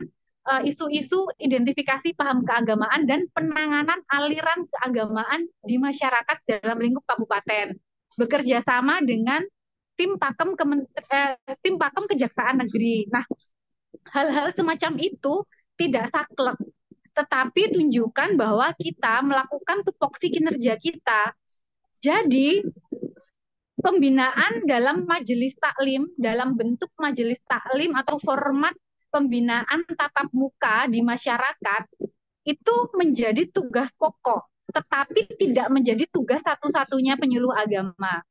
isu-isu identifikasi paham keagamaan dan penanganan aliran keagamaan di masyarakat dalam lingkup kabupaten. Bekerja sama dengan tim Pakem Kejaksaan Negeri. Nah, hal-hal semacam itu tidak saklek, tetapi tunjukkan bahwa kita melakukan tupoksi kinerja kita. Jadi, pembinaan dalam majelis taklim, dalam bentuk majelis taklim atau format pembinaan tatap muka di masyarakat, itu menjadi tugas pokok, tetapi tidak menjadi tugas satu-satunya penyuluh agama.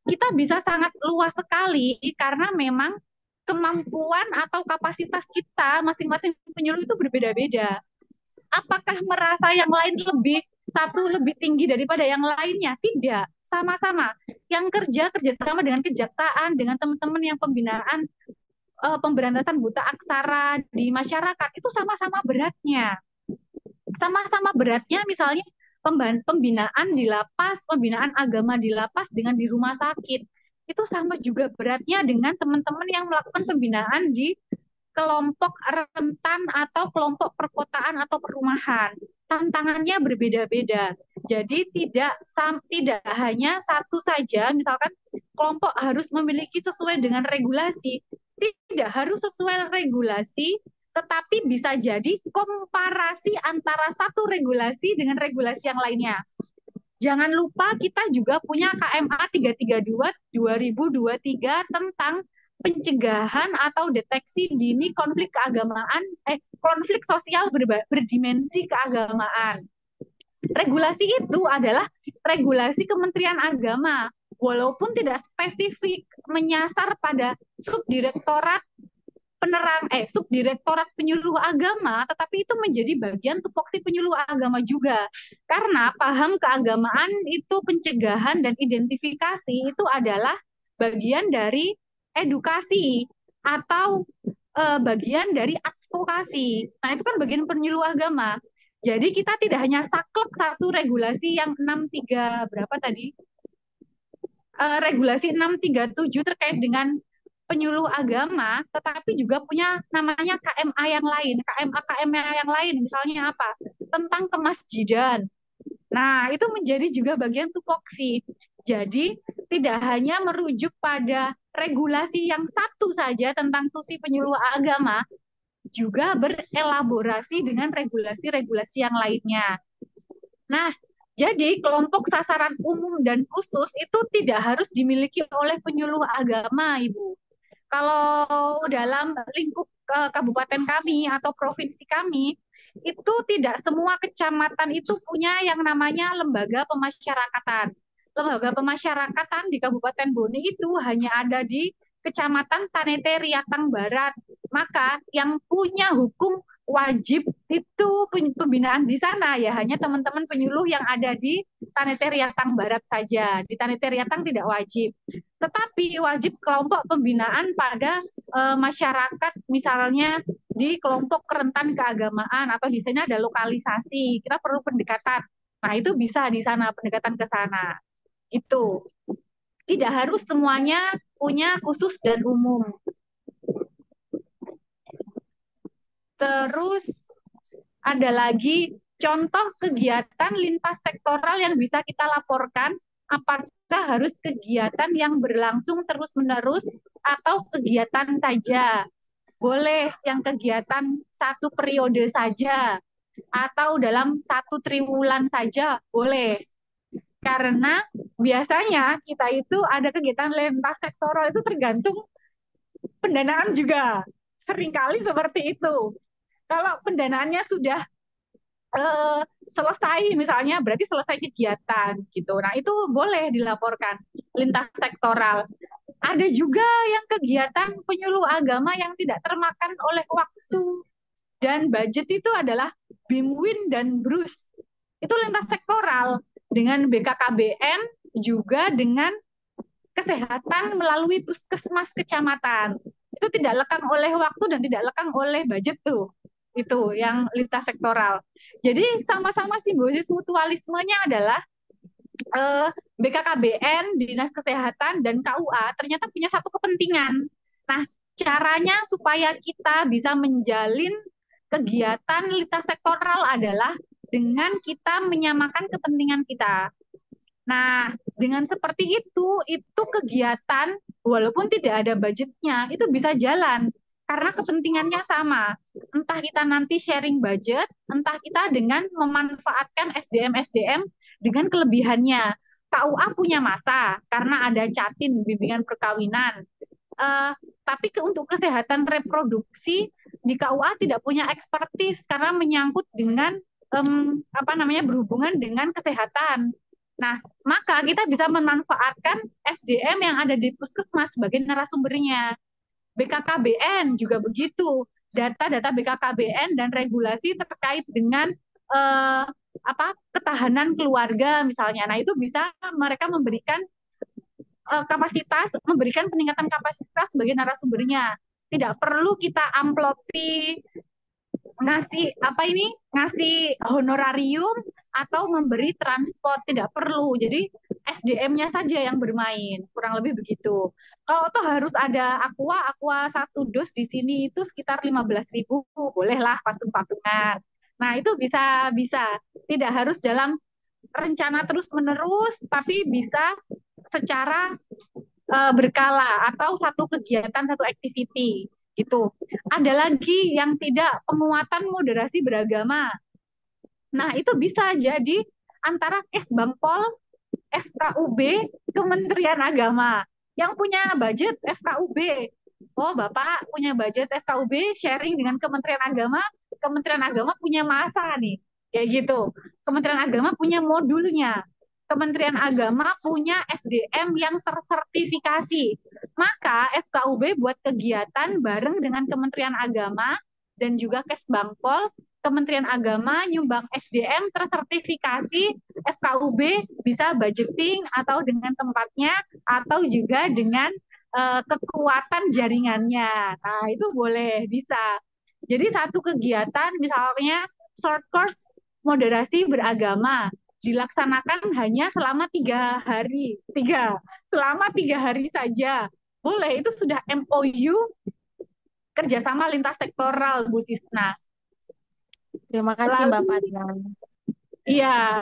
Kita bisa sangat luas sekali karena memang kemampuan atau kapasitas kita masing-masing penyuluh itu berbeda-beda. Apakah merasa yang lain satu lebih tinggi daripada yang lainnya? Tidak, sama-sama. Yang kerjasama dengan kejaksaan, dengan teman-teman yang pembinaan pemberantasan buta aksara di masyarakat itu sama-sama beratnya. Sama-sama beratnya misalnya pembinaan di lapas, pembinaan agama di lapas dengan di rumah sakit. Itu sama juga beratnya dengan teman-teman yang melakukan pembinaan di kelompok rentan atau kelompok perkotaan atau perumahan. Tantangannya berbeda-beda. Jadi tidak hanya satu saja, misalkan kelompok harus memiliki sesuai dengan regulasi. Tidak harus sesuai regulasi, tetapi bisa jadi komparasi antara satu regulasi dengan regulasi yang lainnya. Jangan lupa kita juga punya KMA 332 2023 tentang pencegahan atau deteksi dini konflik keagamaan, konflik sosial berdimensi keagamaan. Regulasi itu adalah regulasi Kementerian Agama, walaupun tidak spesifik menyasar pada subdirektorat subdirektorat penyuluh agama, tetapi itu menjadi bagian tupoksi penyuluh agama juga. Karena paham keagamaan itu pencegahan dan identifikasi itu adalah bagian dari edukasi atau bagian dari advokasi. Nah, itu kan bagian penyuluh agama. Jadi kita tidak hanya saklek satu regulasi yang 63 berapa tadi? Regulasi 637 terkait dengan penyuluh agama, tetapi juga punya namanya KMA yang lain. KMA yang lain misalnya apa? Tentang kemasjidan. Nah, itu menjadi juga bagian tupoksi. Jadi, tidak hanya merujuk pada regulasi yang satu saja tentang tusi penyuluh agama, juga berelaborasi dengan regulasi-regulasi yang lainnya. Nah, jadi kelompok sasaran umum dan khusus itu tidak harus dimiliki oleh penyuluh agama, Ibu. Kalau dalam lingkup kabupaten kami atau provinsi kami, itu tidak semua kecamatan itu punya yang namanya lembaga pemasyarakatan. Lembaga pemasyarakatan di Kabupaten Bone itu hanya ada di Kecamatan Tanete Riatang Barat. Maka yang punya hukum wajib itu pembinaan di sana ya hanya teman-teman penyuluh yang ada di Tanete Riatang Barat saja. Di Tanete Riatang tidak wajib. Tetapi wajib kelompok pembinaan pada masyarakat misalnya di kelompok rentan keagamaan atau di sana ada lokalisasi. Kita perlu pendekatan. Nah, itu bisa di sana pendekatan ke sana. Itu. Tidak harus semuanya punya khusus dan umum. Terus ada lagi contoh kegiatan lintas sektoral yang bisa kita laporkan, apakah harus kegiatan yang berlangsung terus-menerus atau kegiatan saja. Boleh yang kegiatan satu periode saja atau dalam satu triwulan saja, boleh. Karena biasanya kita itu ada kegiatan lintas sektoral itu tergantung pendanaan juga. Seringkali seperti itu. Kalau pendanaannya sudah selesai misalnya, berarti selesai kegiatan gitu. Nah, itu boleh dilaporkan lintas sektoral. Ada juga yang kegiatan penyuluh agama yang tidak termakan oleh waktu dan budget itu adalah BIMWIN dan BRUS. Itu lintas sektoral dengan BKKBN juga dengan kesehatan melalui puskesmas kecamatan. Itu tidak lekang oleh waktu dan tidak lekang oleh budget tuh. Itu yang lintas sektoral. Jadi sama-sama simbiosis mutualismenya adalah BKKBN, Dinas Kesehatan, dan KUA ternyata punya satu kepentingan. Nah, caranya supaya kita bisa menjalin kegiatan lintas sektoral adalah dengan kita menyamakan kepentingan kita. Nah, dengan seperti itu kegiatan walaupun tidak ada budgetnya, itu bisa jalan karena kepentingannya sama. Entah kita nanti sharing budget, entah kita dengan memanfaatkan SDM-SDM dengan kelebihannya. KUA punya masa karena ada Catin, bimbingan perkawinan. Tapi untuk kesehatan reproduksi di KUA tidak punya ekspertis karena menyangkut dengan berhubungan dengan kesehatan. Nah, maka kita bisa memanfaatkan SDM yang ada di puskesmas sebagai narasumbernya. BKKBN juga begitu. Data-data BKKBN dan regulasi terkait dengan ketahanan keluarga misalnya. Nah, itu bisa mereka memberikan memberikan peningkatan kapasitas sebagai narasumbernya. Tidak perlu kita amplopi ngasih honorarium atau memberi transport, tidak perlu. Jadi SDM-nya saja yang bermain, kurang lebih begitu. Kalau toh harus ada aqua satu dus di sini itu sekitar 15.000, bolehlah patung-patungan. Nah, itu bisa bisa tidak harus dalam rencana terus-menerus, tapi bisa secara berkala atau satu kegiatan, satu activity gitu. Ada lagi yang tidak, penguatan moderasi beragama. Nah, itu bisa jadi antara Kesbangpol, FKUB, Kementerian Agama. Yang punya budget FKUB. Oh, Bapak punya budget FKUB, sharing dengan Kementerian Agama punya masa nih. Kayak gitu. Kementerian Agama punya modulnya. Kementerian Agama punya SDM yang tersertifikasi. Maka FKUB buat kegiatan bareng dengan Kementerian Agama dan juga Kesbangpol. Kementerian Agama nyumbang SDM tersertifikasi, FKUB bisa budgeting atau dengan tempatnya atau juga dengan kekuatan jaringannya. Nah, itu boleh, bisa. Jadi satu kegiatan misalnya short course moderasi beragama dilaksanakan hanya selama 3 hari, selama 3 hari saja. Boleh, itu sudah MOU kerjasama lintas sektoral, Bu Sisna. Terima kasih Mbak Lalu, Fatma. iya,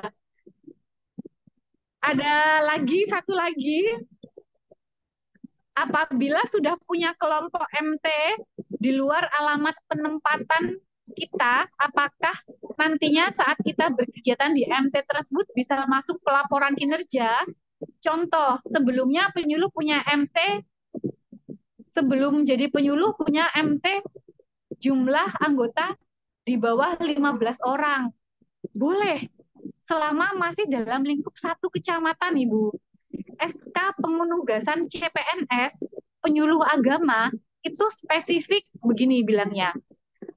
ada satu lagi, apabila sudah punya kelompok MT di luar alamat penempatan kita, apakah nantinya saat kita berkegiatan di MT tersebut bisa masuk pelaporan kinerja? Contoh, sebelumnya penyuluh punya MT, sebelum jadi penyuluh punya MT jumlah anggota di bawah 15 orang. Boleh, selama masih dalam lingkup satu kecamatan, Ibu. SK penugasan CPNS, penyuluh agama, itu spesifik begini bilangnya.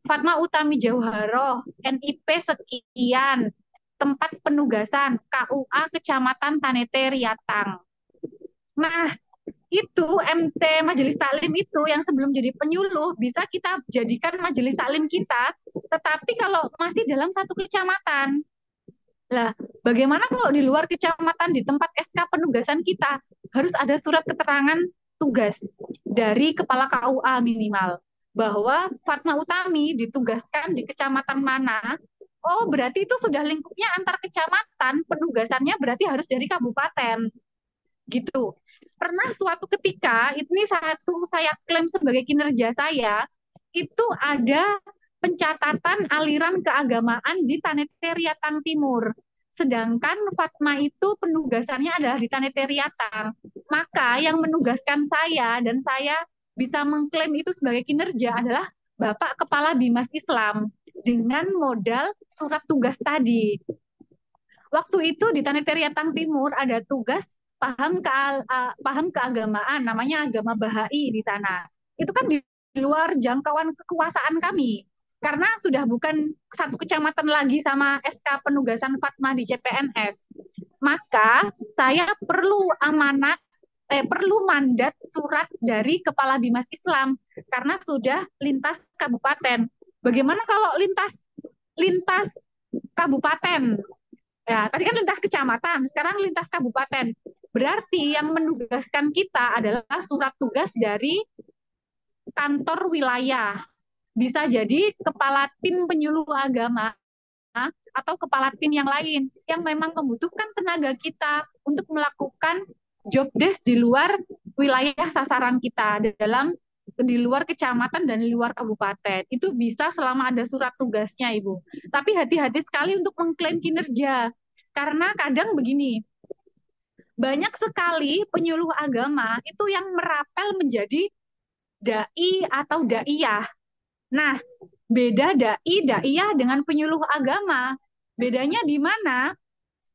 Fatma Utami Jauharoh, NIP sekian, tempat penugasan KUA Kecamatan Tanete Riatang. Nah, itu MT Majelis Taklim itu yang sebelum jadi penyuluh bisa kita jadikan Majelis Taklim kita, tetapi kalau masih dalam satu kecamatan. Lah, bagaimana kalau di luar kecamatan di tempat SK penugasan kita harus ada surat keterangan tugas dari kepala KUA minimal bahwa Fatma Utami ditugaskan di kecamatan mana. Oh, berarti itu sudah lingkupnya antar kecamatan, penugasannya berarti harus dari kabupaten. Gitu. Pernah suatu ketika, ini satu saya klaim sebagai kinerja saya, itu ada pencatatan aliran keagamaan di Tanete Riatang Timur. Sedangkan Fatma itu penugasannya adalah di Tanete Riatang. Maka yang menugaskan saya dan saya bisa mengklaim itu sebagai kinerja adalah Bapak Kepala Bimas Islam dengan modal surat tugas tadi. Waktu itu di Tanete Riatang Timur ada tugas paham keagamaan, namanya agama Bahai di sana. Itu kan di luar jangkauan kekuasaan kami. Karena sudah bukan satu kecamatan lagi sama SK penugasan Fatma di CPNS. Maka saya perlu mandat surat dari Kepala Bimas Islam karena sudah lintas kabupaten. Bagaimana kalau lintas kabupaten? Ya, tadi kan lintas kecamatan, sekarang lintas kabupaten. Berarti yang menugaskan kita adalah surat tugas dari kantor wilayah. Bisa jadi kepala tim penyuluh agama atau kepala tim yang lain yang memang membutuhkan tenaga kita untuk melakukan job desk di luar wilayah sasaran kita di luar kecamatan dan di luar kabupaten. Itu bisa selama ada surat tugasnya, Ibu. Tapi hati-hati sekali untuk mengklaim kinerja. Karena kadang begini, banyak sekali penyuluh agama itu yang merapel menjadi dai atau daiyah. Nah, beda dai, daiyah dengan penyuluh agama. Bedanya di mana?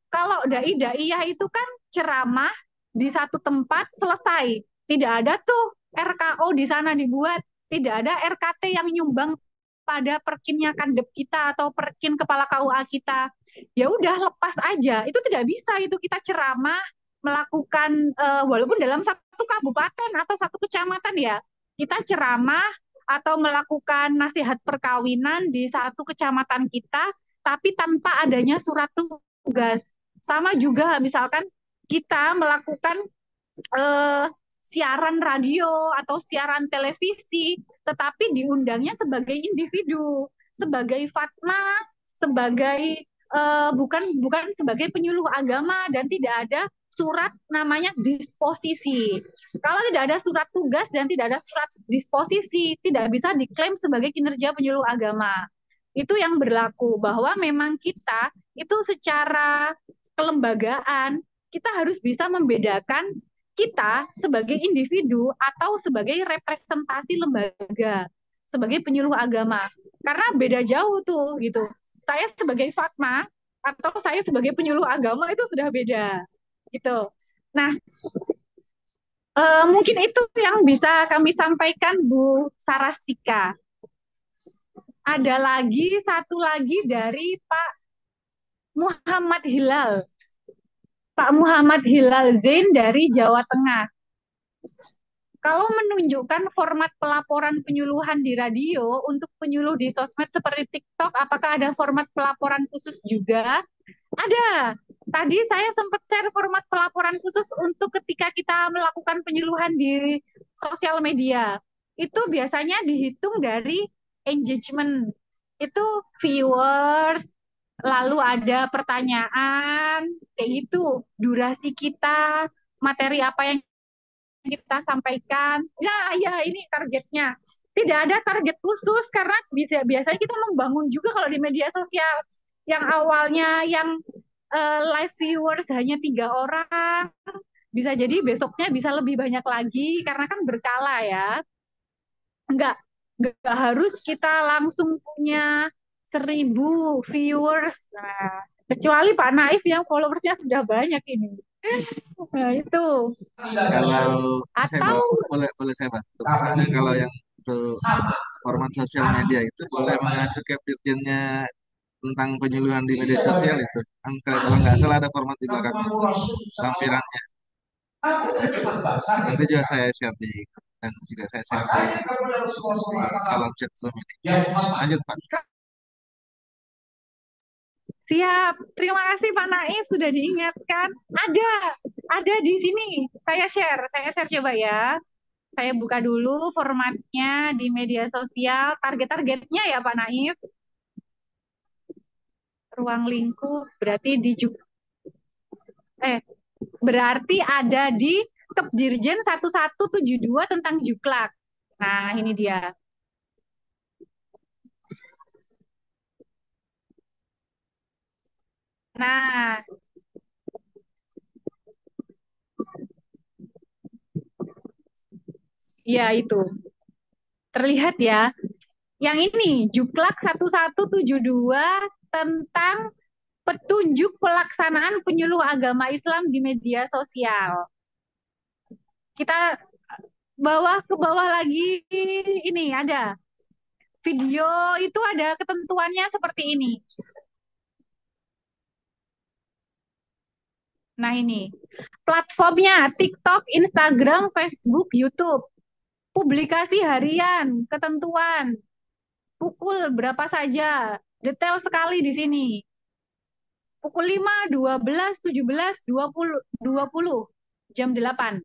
Kalau dai, daiyah itu kan ceramah di satu tempat selesai. Tidak ada tuh RKO di sana dibuat. Tidak ada RKT yang nyumbang pada perkinnya kandep kita atau perkin kepala KUA kita. Ya udah lepas aja. Itu tidak bisa, itu kita ceramah melakukan walaupun dalam satu kabupaten atau satu kecamatan ya. Kita ceramah atau melakukan nasihat perkawinan di satu kecamatan kita tapi tanpa adanya surat tugas. Sama juga misalkan kita melakukan eh, siaran radio atau siaran televisi, tetapi diundangnya sebagai individu, sebagai fatma, sebagai bukan bukan sebagai penyuluh agama dan tidak ada surat namanya disposisi. Kalau tidak ada surat tugas dan tidak ada surat disposisi, tidak bisa diklaim sebagai kinerja penyuluh agama. Itu yang berlaku bahwa memang kita itu secara kelembagaan kita harus bisa membedakan kita sebagai individu atau sebagai representasi lembaga, sebagai penyuluh agama. Karena beda jauh tuh gitu. Saya sebagai fatma atau saya sebagai penyuluh agama itu sudah beda gitu. Nah, mungkin itu yang bisa kami sampaikan Bu Sarastika. Ada lagi satu lagi dari Pak Muhammad Hilal. Pak Muhammad Hilal Zain dari Jawa Tengah. Kalau menunjukkan format pelaporan penyuluhan di radio untuk penyuluh di sosmed seperti TikTok, apakah ada format pelaporan khusus juga? Ada. Tadi saya sempat share format pelaporan khusus untuk ketika kita melakukan penyuluhan di sosial media. Itu biasanya dihitung dari engagement. Itu viewers, lalu ada pertanyaan, kayak gitu. Durasi kita, materi apa yang kita sampaikan. Ya, ini targetnya. Tidak ada target khusus karena biasanya kita membangun juga kalau di media sosial. Yang awalnya yang live viewers hanya 3 orang, bisa jadi besoknya bisa lebih banyak lagi karena kan berkala ya. Enggak, enggak harus kita langsung punya 1.000 viewers. Nah, kecuali Pak Naif yang followersnya sudah banyak ini. Nah, itu. Kalau saya Atau boleh saya bantu. Misalnya kalau yang untuk format sosial media itu boleh mengacu ke dirjennya tentang penyuluhan di media sosial itu. Angka kalau nggak salah ada format di belakangnya itu lampirannya. Nanti juga saya share di dan juga saya share di kolom chat Zoom ini. Lanjut Pak. siap. Terima kasih Pak Naif sudah diingatkan. Ada di sini. Saya share coba ya. Saya buka dulu formatnya di media sosial. Targetnya ya Pak Naif. Ruang lingkup berarti ada di Kepdirjen 1172 tentang Juklak. Nah, ini dia. Nah, ya itu. Terlihat ya. Yang ini, Juklak 1172 tentang petunjuk pelaksanaan penyuluh agama Islam di media sosial. Kita ke bawah lagi, ini ada. Video itu ada ketentuannya seperti ini. Nah ini, platformnya TikTok, Instagram, Facebook, YouTube. Publikasi harian, ketentuan, pukul berapa saja, detail sekali di sini. Pukul 5, 12, 17, 20, 20, jam 8.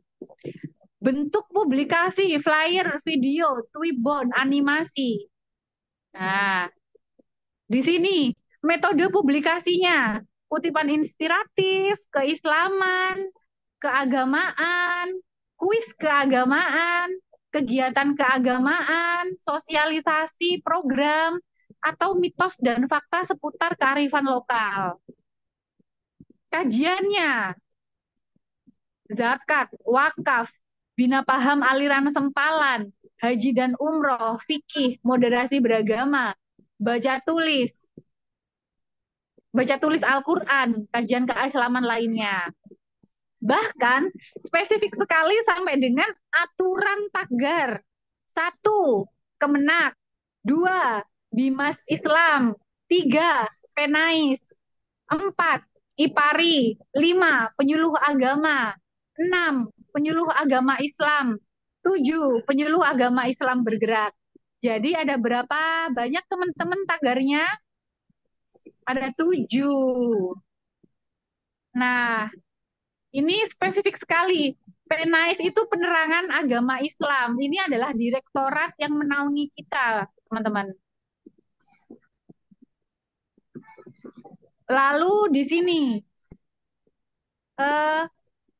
Bentuk publikasi, flyer, video, twibbon, animasi. Nah, di sini metode publikasinya, kutipan inspiratif, keislaman, keagamaan, kuis keagamaan, kegiatan keagamaan, sosialisasi program, atau mitos dan fakta seputar kearifan lokal. Kajiannya, zakat, wakaf, bina paham aliran sempalan, haji dan umroh, fikih, moderasi beragama, baca tulis Al-Quran, kajian keislaman lainnya. Bahkan spesifik sekali sampai dengan aturan tagar. 1. Kemenak. 2. Bimas Islam. 3. Penais. 4. IPARI. 5. Penyuluh agama. 6. Penyuluh agama Islam. 7. Penyuluh agama Islam bergerak. Jadi ada berapa banyak teman-teman tagarnya? Ada 7. Nah, ini spesifik sekali. PNAIS itu penerangan agama Islam. Ini adalah direktorat yang menaungi kita, teman-teman. Lalu di sini, eh,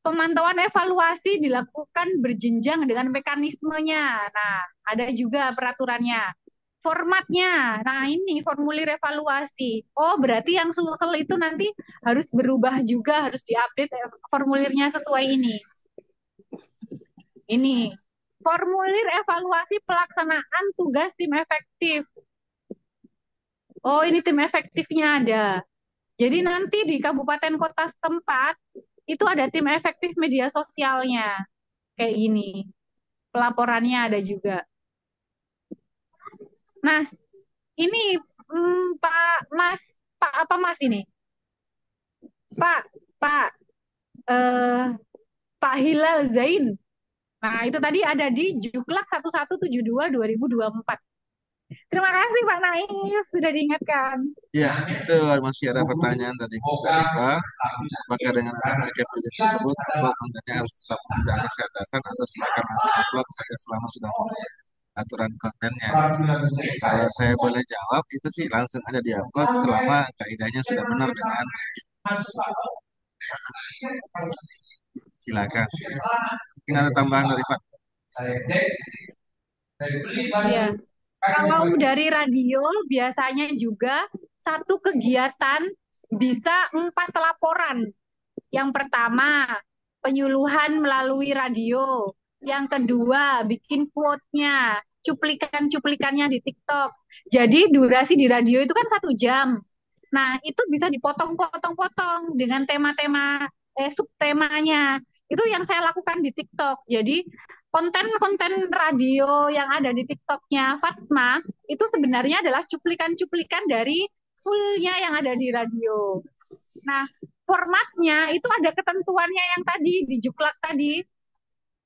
pemantauan evaluasi dilakukan berjenjang dengan mekanismenya. Nah, ada juga peraturannya. Formatnya, nah ini formulir evaluasi. Oh, berarti yang Sulsel itu nanti harus berubah juga, harus diupdate formulirnya sesuai ini. Ini, formulir evaluasi pelaksanaan tugas tim efektif. Oh, ini tim efektifnya ada. Jadi nanti di kabupaten kota setempat, itu ada tim efektif media sosialnya. Kayak gini. Pelaporannya ada juga. Nah, ini Pak apa Mas ini? Pak, eh, Pak Hilal Zain. Nah, itu tadi ada di Juklak 1172 2024. Terima kasih Pak Naif sudah diingatkan. Ya, itu masih ada pertanyaan dari Mas Daripa. Apakah dengan adanya Kepri tersebut, upload kontennya harus tetap tidak ada batasan atau silakan langsung upload saja selama sudah memenuhi aturan kontennya? Kalau saya boleh jawab, itu sih langsung aja diupload selama kaidahnya sudah benar dengan silakan. Mungkin ada tambahan dari Pak. Ya. Kalau dari radio biasanya juga satu kegiatan bisa 4 laporan. Yang pertama, penyuluhan melalui radio. Yang kedua, bikin quote-nya, cuplikan-cuplikannya di TikTok. Jadi durasi di radio itu kan 1 jam. Nah, itu bisa dipotong-potong-potong dengan tema-tema, subtemanya. Itu yang saya lakukan di TikTok. Jadi konten-konten radio yang ada di TikToknya Fatma itu sebenarnya adalah cuplikan-cuplikan dari fullnya yang ada di radio. Nah, formatnya itu ada ketentuannya yang tadi di Juklak tadi.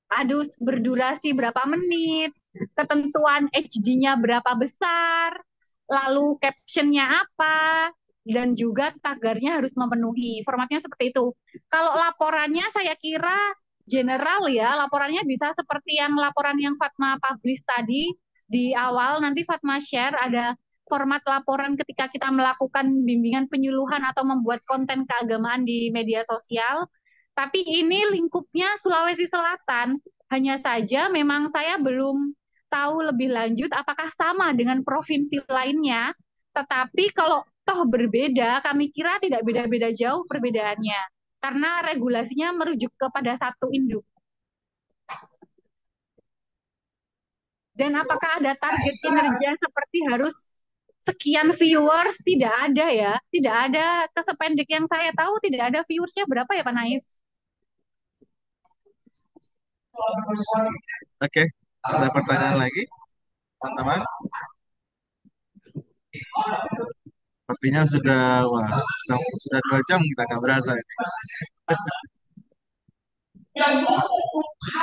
Adus berdurasi berapa menit, ketentuan HD-nya berapa besar, lalu captionnya apa, dan juga tagarnya harus memenuhi. Formatnya seperti itu. Kalau laporannya saya kira general ya, laporannya bisa seperti yang laporan yang Fatma publish tadi di awal, nanti Fatma share ada format laporan ketika kita melakukan bimbingan penyuluhan atau membuat konten keagamaan di media sosial. Tapi ini lingkupnya Sulawesi Selatan, hanya saja memang saya belum tahu lebih lanjut apakah sama dengan provinsi lainnya, tetapi kalau toh berbeda, kami kira tidak beda-beda jauh perbedaannya, karena regulasinya merujuk kepada satu induk. Dan apakah ada target kinerja seperti harus sekian viewers? Tidak ada ya, tidak ada. Kesependek yang saya tahu tidak ada viewersnya berapa ya Pak Naif? Oke, ada pertanyaan lagi, teman-teman? Sepertinya sudah 2 jam kita nggak berasa ini.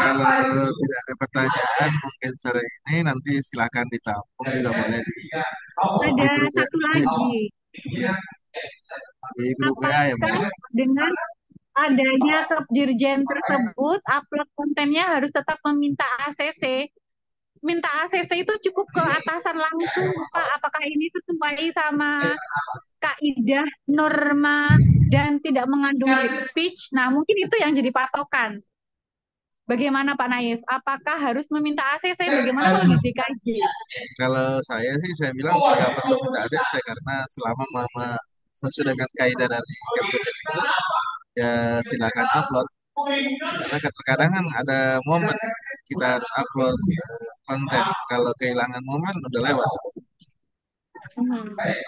Kalau tidak ada pertanyaan, mungkin sore ini nanti silakan ditampung juga boleh di Ada grup satu lagi. ya, di grup WA ya, Bu. Apakah dengan adanya Kepdirjen tersebut, upload kontennya harus tetap meminta ACC? Minta ACC itu cukup ke atasan langsung, Pak. Apakah ini sesuai sama kaidah, norma, dan tidak mengandung hate speech? Nah, mungkin itu yang jadi patokan. Bagaimana Pak Naif? Apakah harus meminta ACC? Bagaimana kalau di DKJ? Kalau saya sih, saya bilang nggak perlu minta ACC karena selama mama sesuai dengan kaidah dari Kepdirjen itu, ya silakan upload. Karena terkadang kan ada momen kita harus upload konten. Kalau kehilangan momen udah lewat.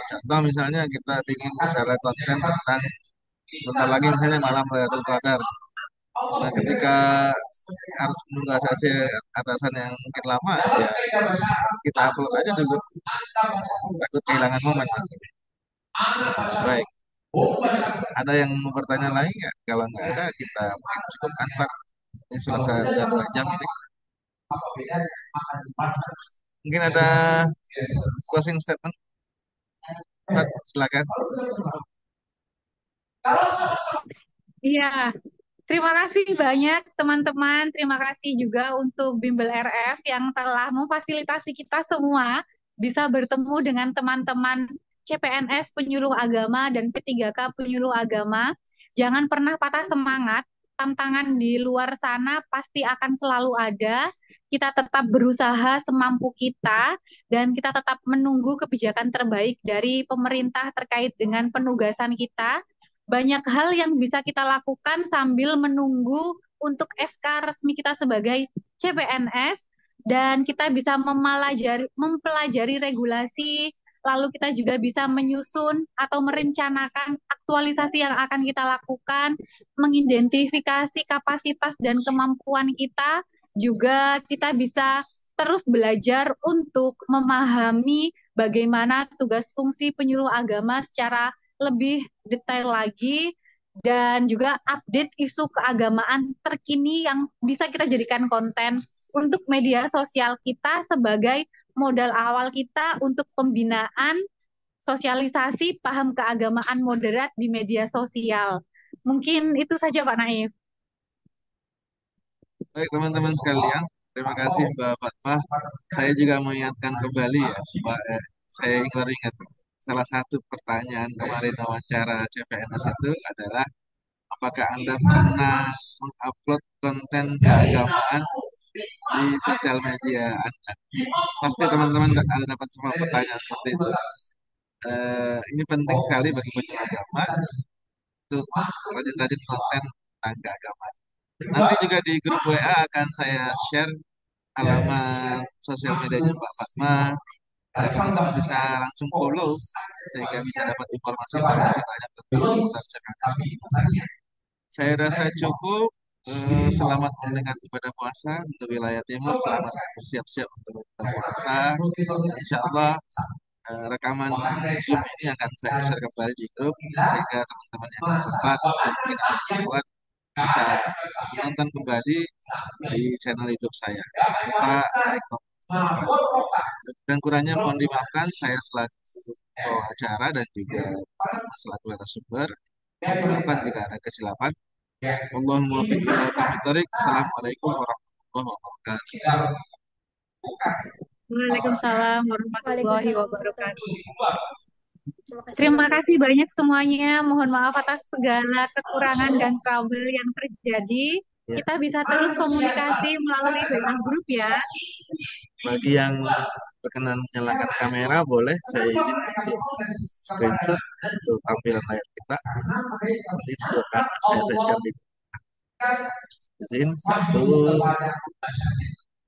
Contoh misalnya kita ingin bicara konten tentang sebentar lagi misalnya malam Lailatul Qadar. Nah, ketika harus menunggu ACC atasan yang mungkin lama, ya kita upload aja dulu. Takut kehilangan momen. Baik. Ada yang mau bertanya lagi nggak? Kalau nggak ada, kita mungkin cukupkan Pak. Ini sudah 2 jam ini. Mungkin ada closing statement. Pak, silakan. Iya, terima kasih banyak teman-teman. Terima kasih juga untuk Bimbel RF yang telah memfasilitasi kita semua bisa bertemu dengan teman-teman CPNS penyuluh agama dan P3K penyuluh agama. Jangan pernah patah semangat. Tantangan di luar sana pasti akan selalu ada. Kita tetap berusaha semampu kita dan kita tetap menunggu kebijakan terbaik dari pemerintah terkait dengan penugasan kita. Banyak hal yang bisa kita lakukan sambil menunggu untuk SK resmi kita sebagai CPNS dan kita bisa mempelajari regulasi, lalu kita juga bisa menyusun atau merencanakan aktualisasi yang akan kita lakukan, mengidentifikasi kapasitas dan kemampuan kita, juga kita bisa terus belajar untuk memahami bagaimana tugas fungsi penyuluh agama secara lebih detail lagi dan juga update isu keagamaan terkini yang bisa kita jadikan konten untuk media sosial kita sebagai modal awal kita untuk pembinaan sosialisasi paham keagamaan moderat di media sosial. Mungkin itu saja Pak Naif. Baik teman-teman sekalian, terima kasih Mbak Fatmah. Saya juga mengingatkan kembali ya, Mbak, saya baru ingat salah satu pertanyaan kemarin wawancara CPNS itu adalah apakah Anda pernah mengupload konten keagamaan di sosial media Anda? Pasti teman-teman ada dapat semua pertanyaan seperti itu. Ini penting sekali bagi penyuluh agama untuk rajin-rajin konten tentang keagamaan. Nanti juga di grup WA akan saya share alamat sosial medianya Mbak Fatma. Ya, teman-teman bisa langsung follow sehingga bisa dapat informasi-informasi banyak tentang seputar CPNS. Saya rasa cukup. Selamat menunaikan ibadah puasa untuk wilayah timur. Selamat bersiap-siap untuk ibadah puasa. Insya Allah rekaman Zoom ini akan saya share kembali di grup sehingga teman-teman yang tidak sempat dan mungkin yang buat bisa menonton kembali di channel YouTube saya. Jangan lupa like, comment, subscribe. Dan kurangnya mohon dimaafkan saya selaku acara dan juga selaku narasumber. Maafkan jika ada kesilapan. Allahumma muwaffiq ila aqwamit thoriq. Assalamualaikum warahmatullahi wabarakatuh. Waalaikumsalam warahmatullahi Waalaikumsalam wabarakatuh. warahmatullahi. Terima kasih Terima Bapak. kasih banyak semuanya. Mohon maaf atas segala kekurangan dan trouble yang terjadi. Ya. Kita bisa terus komunikasi melalui WA grup ya. Bagi yang berkenan menyalakan kamera, boleh saya izin untuk screenshot untuk tampilan layar kita. Nanti sebelumnya saya share di izin 1, 2,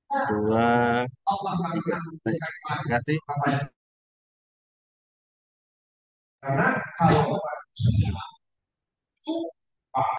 3. Baik, terima kasih. Karena kalau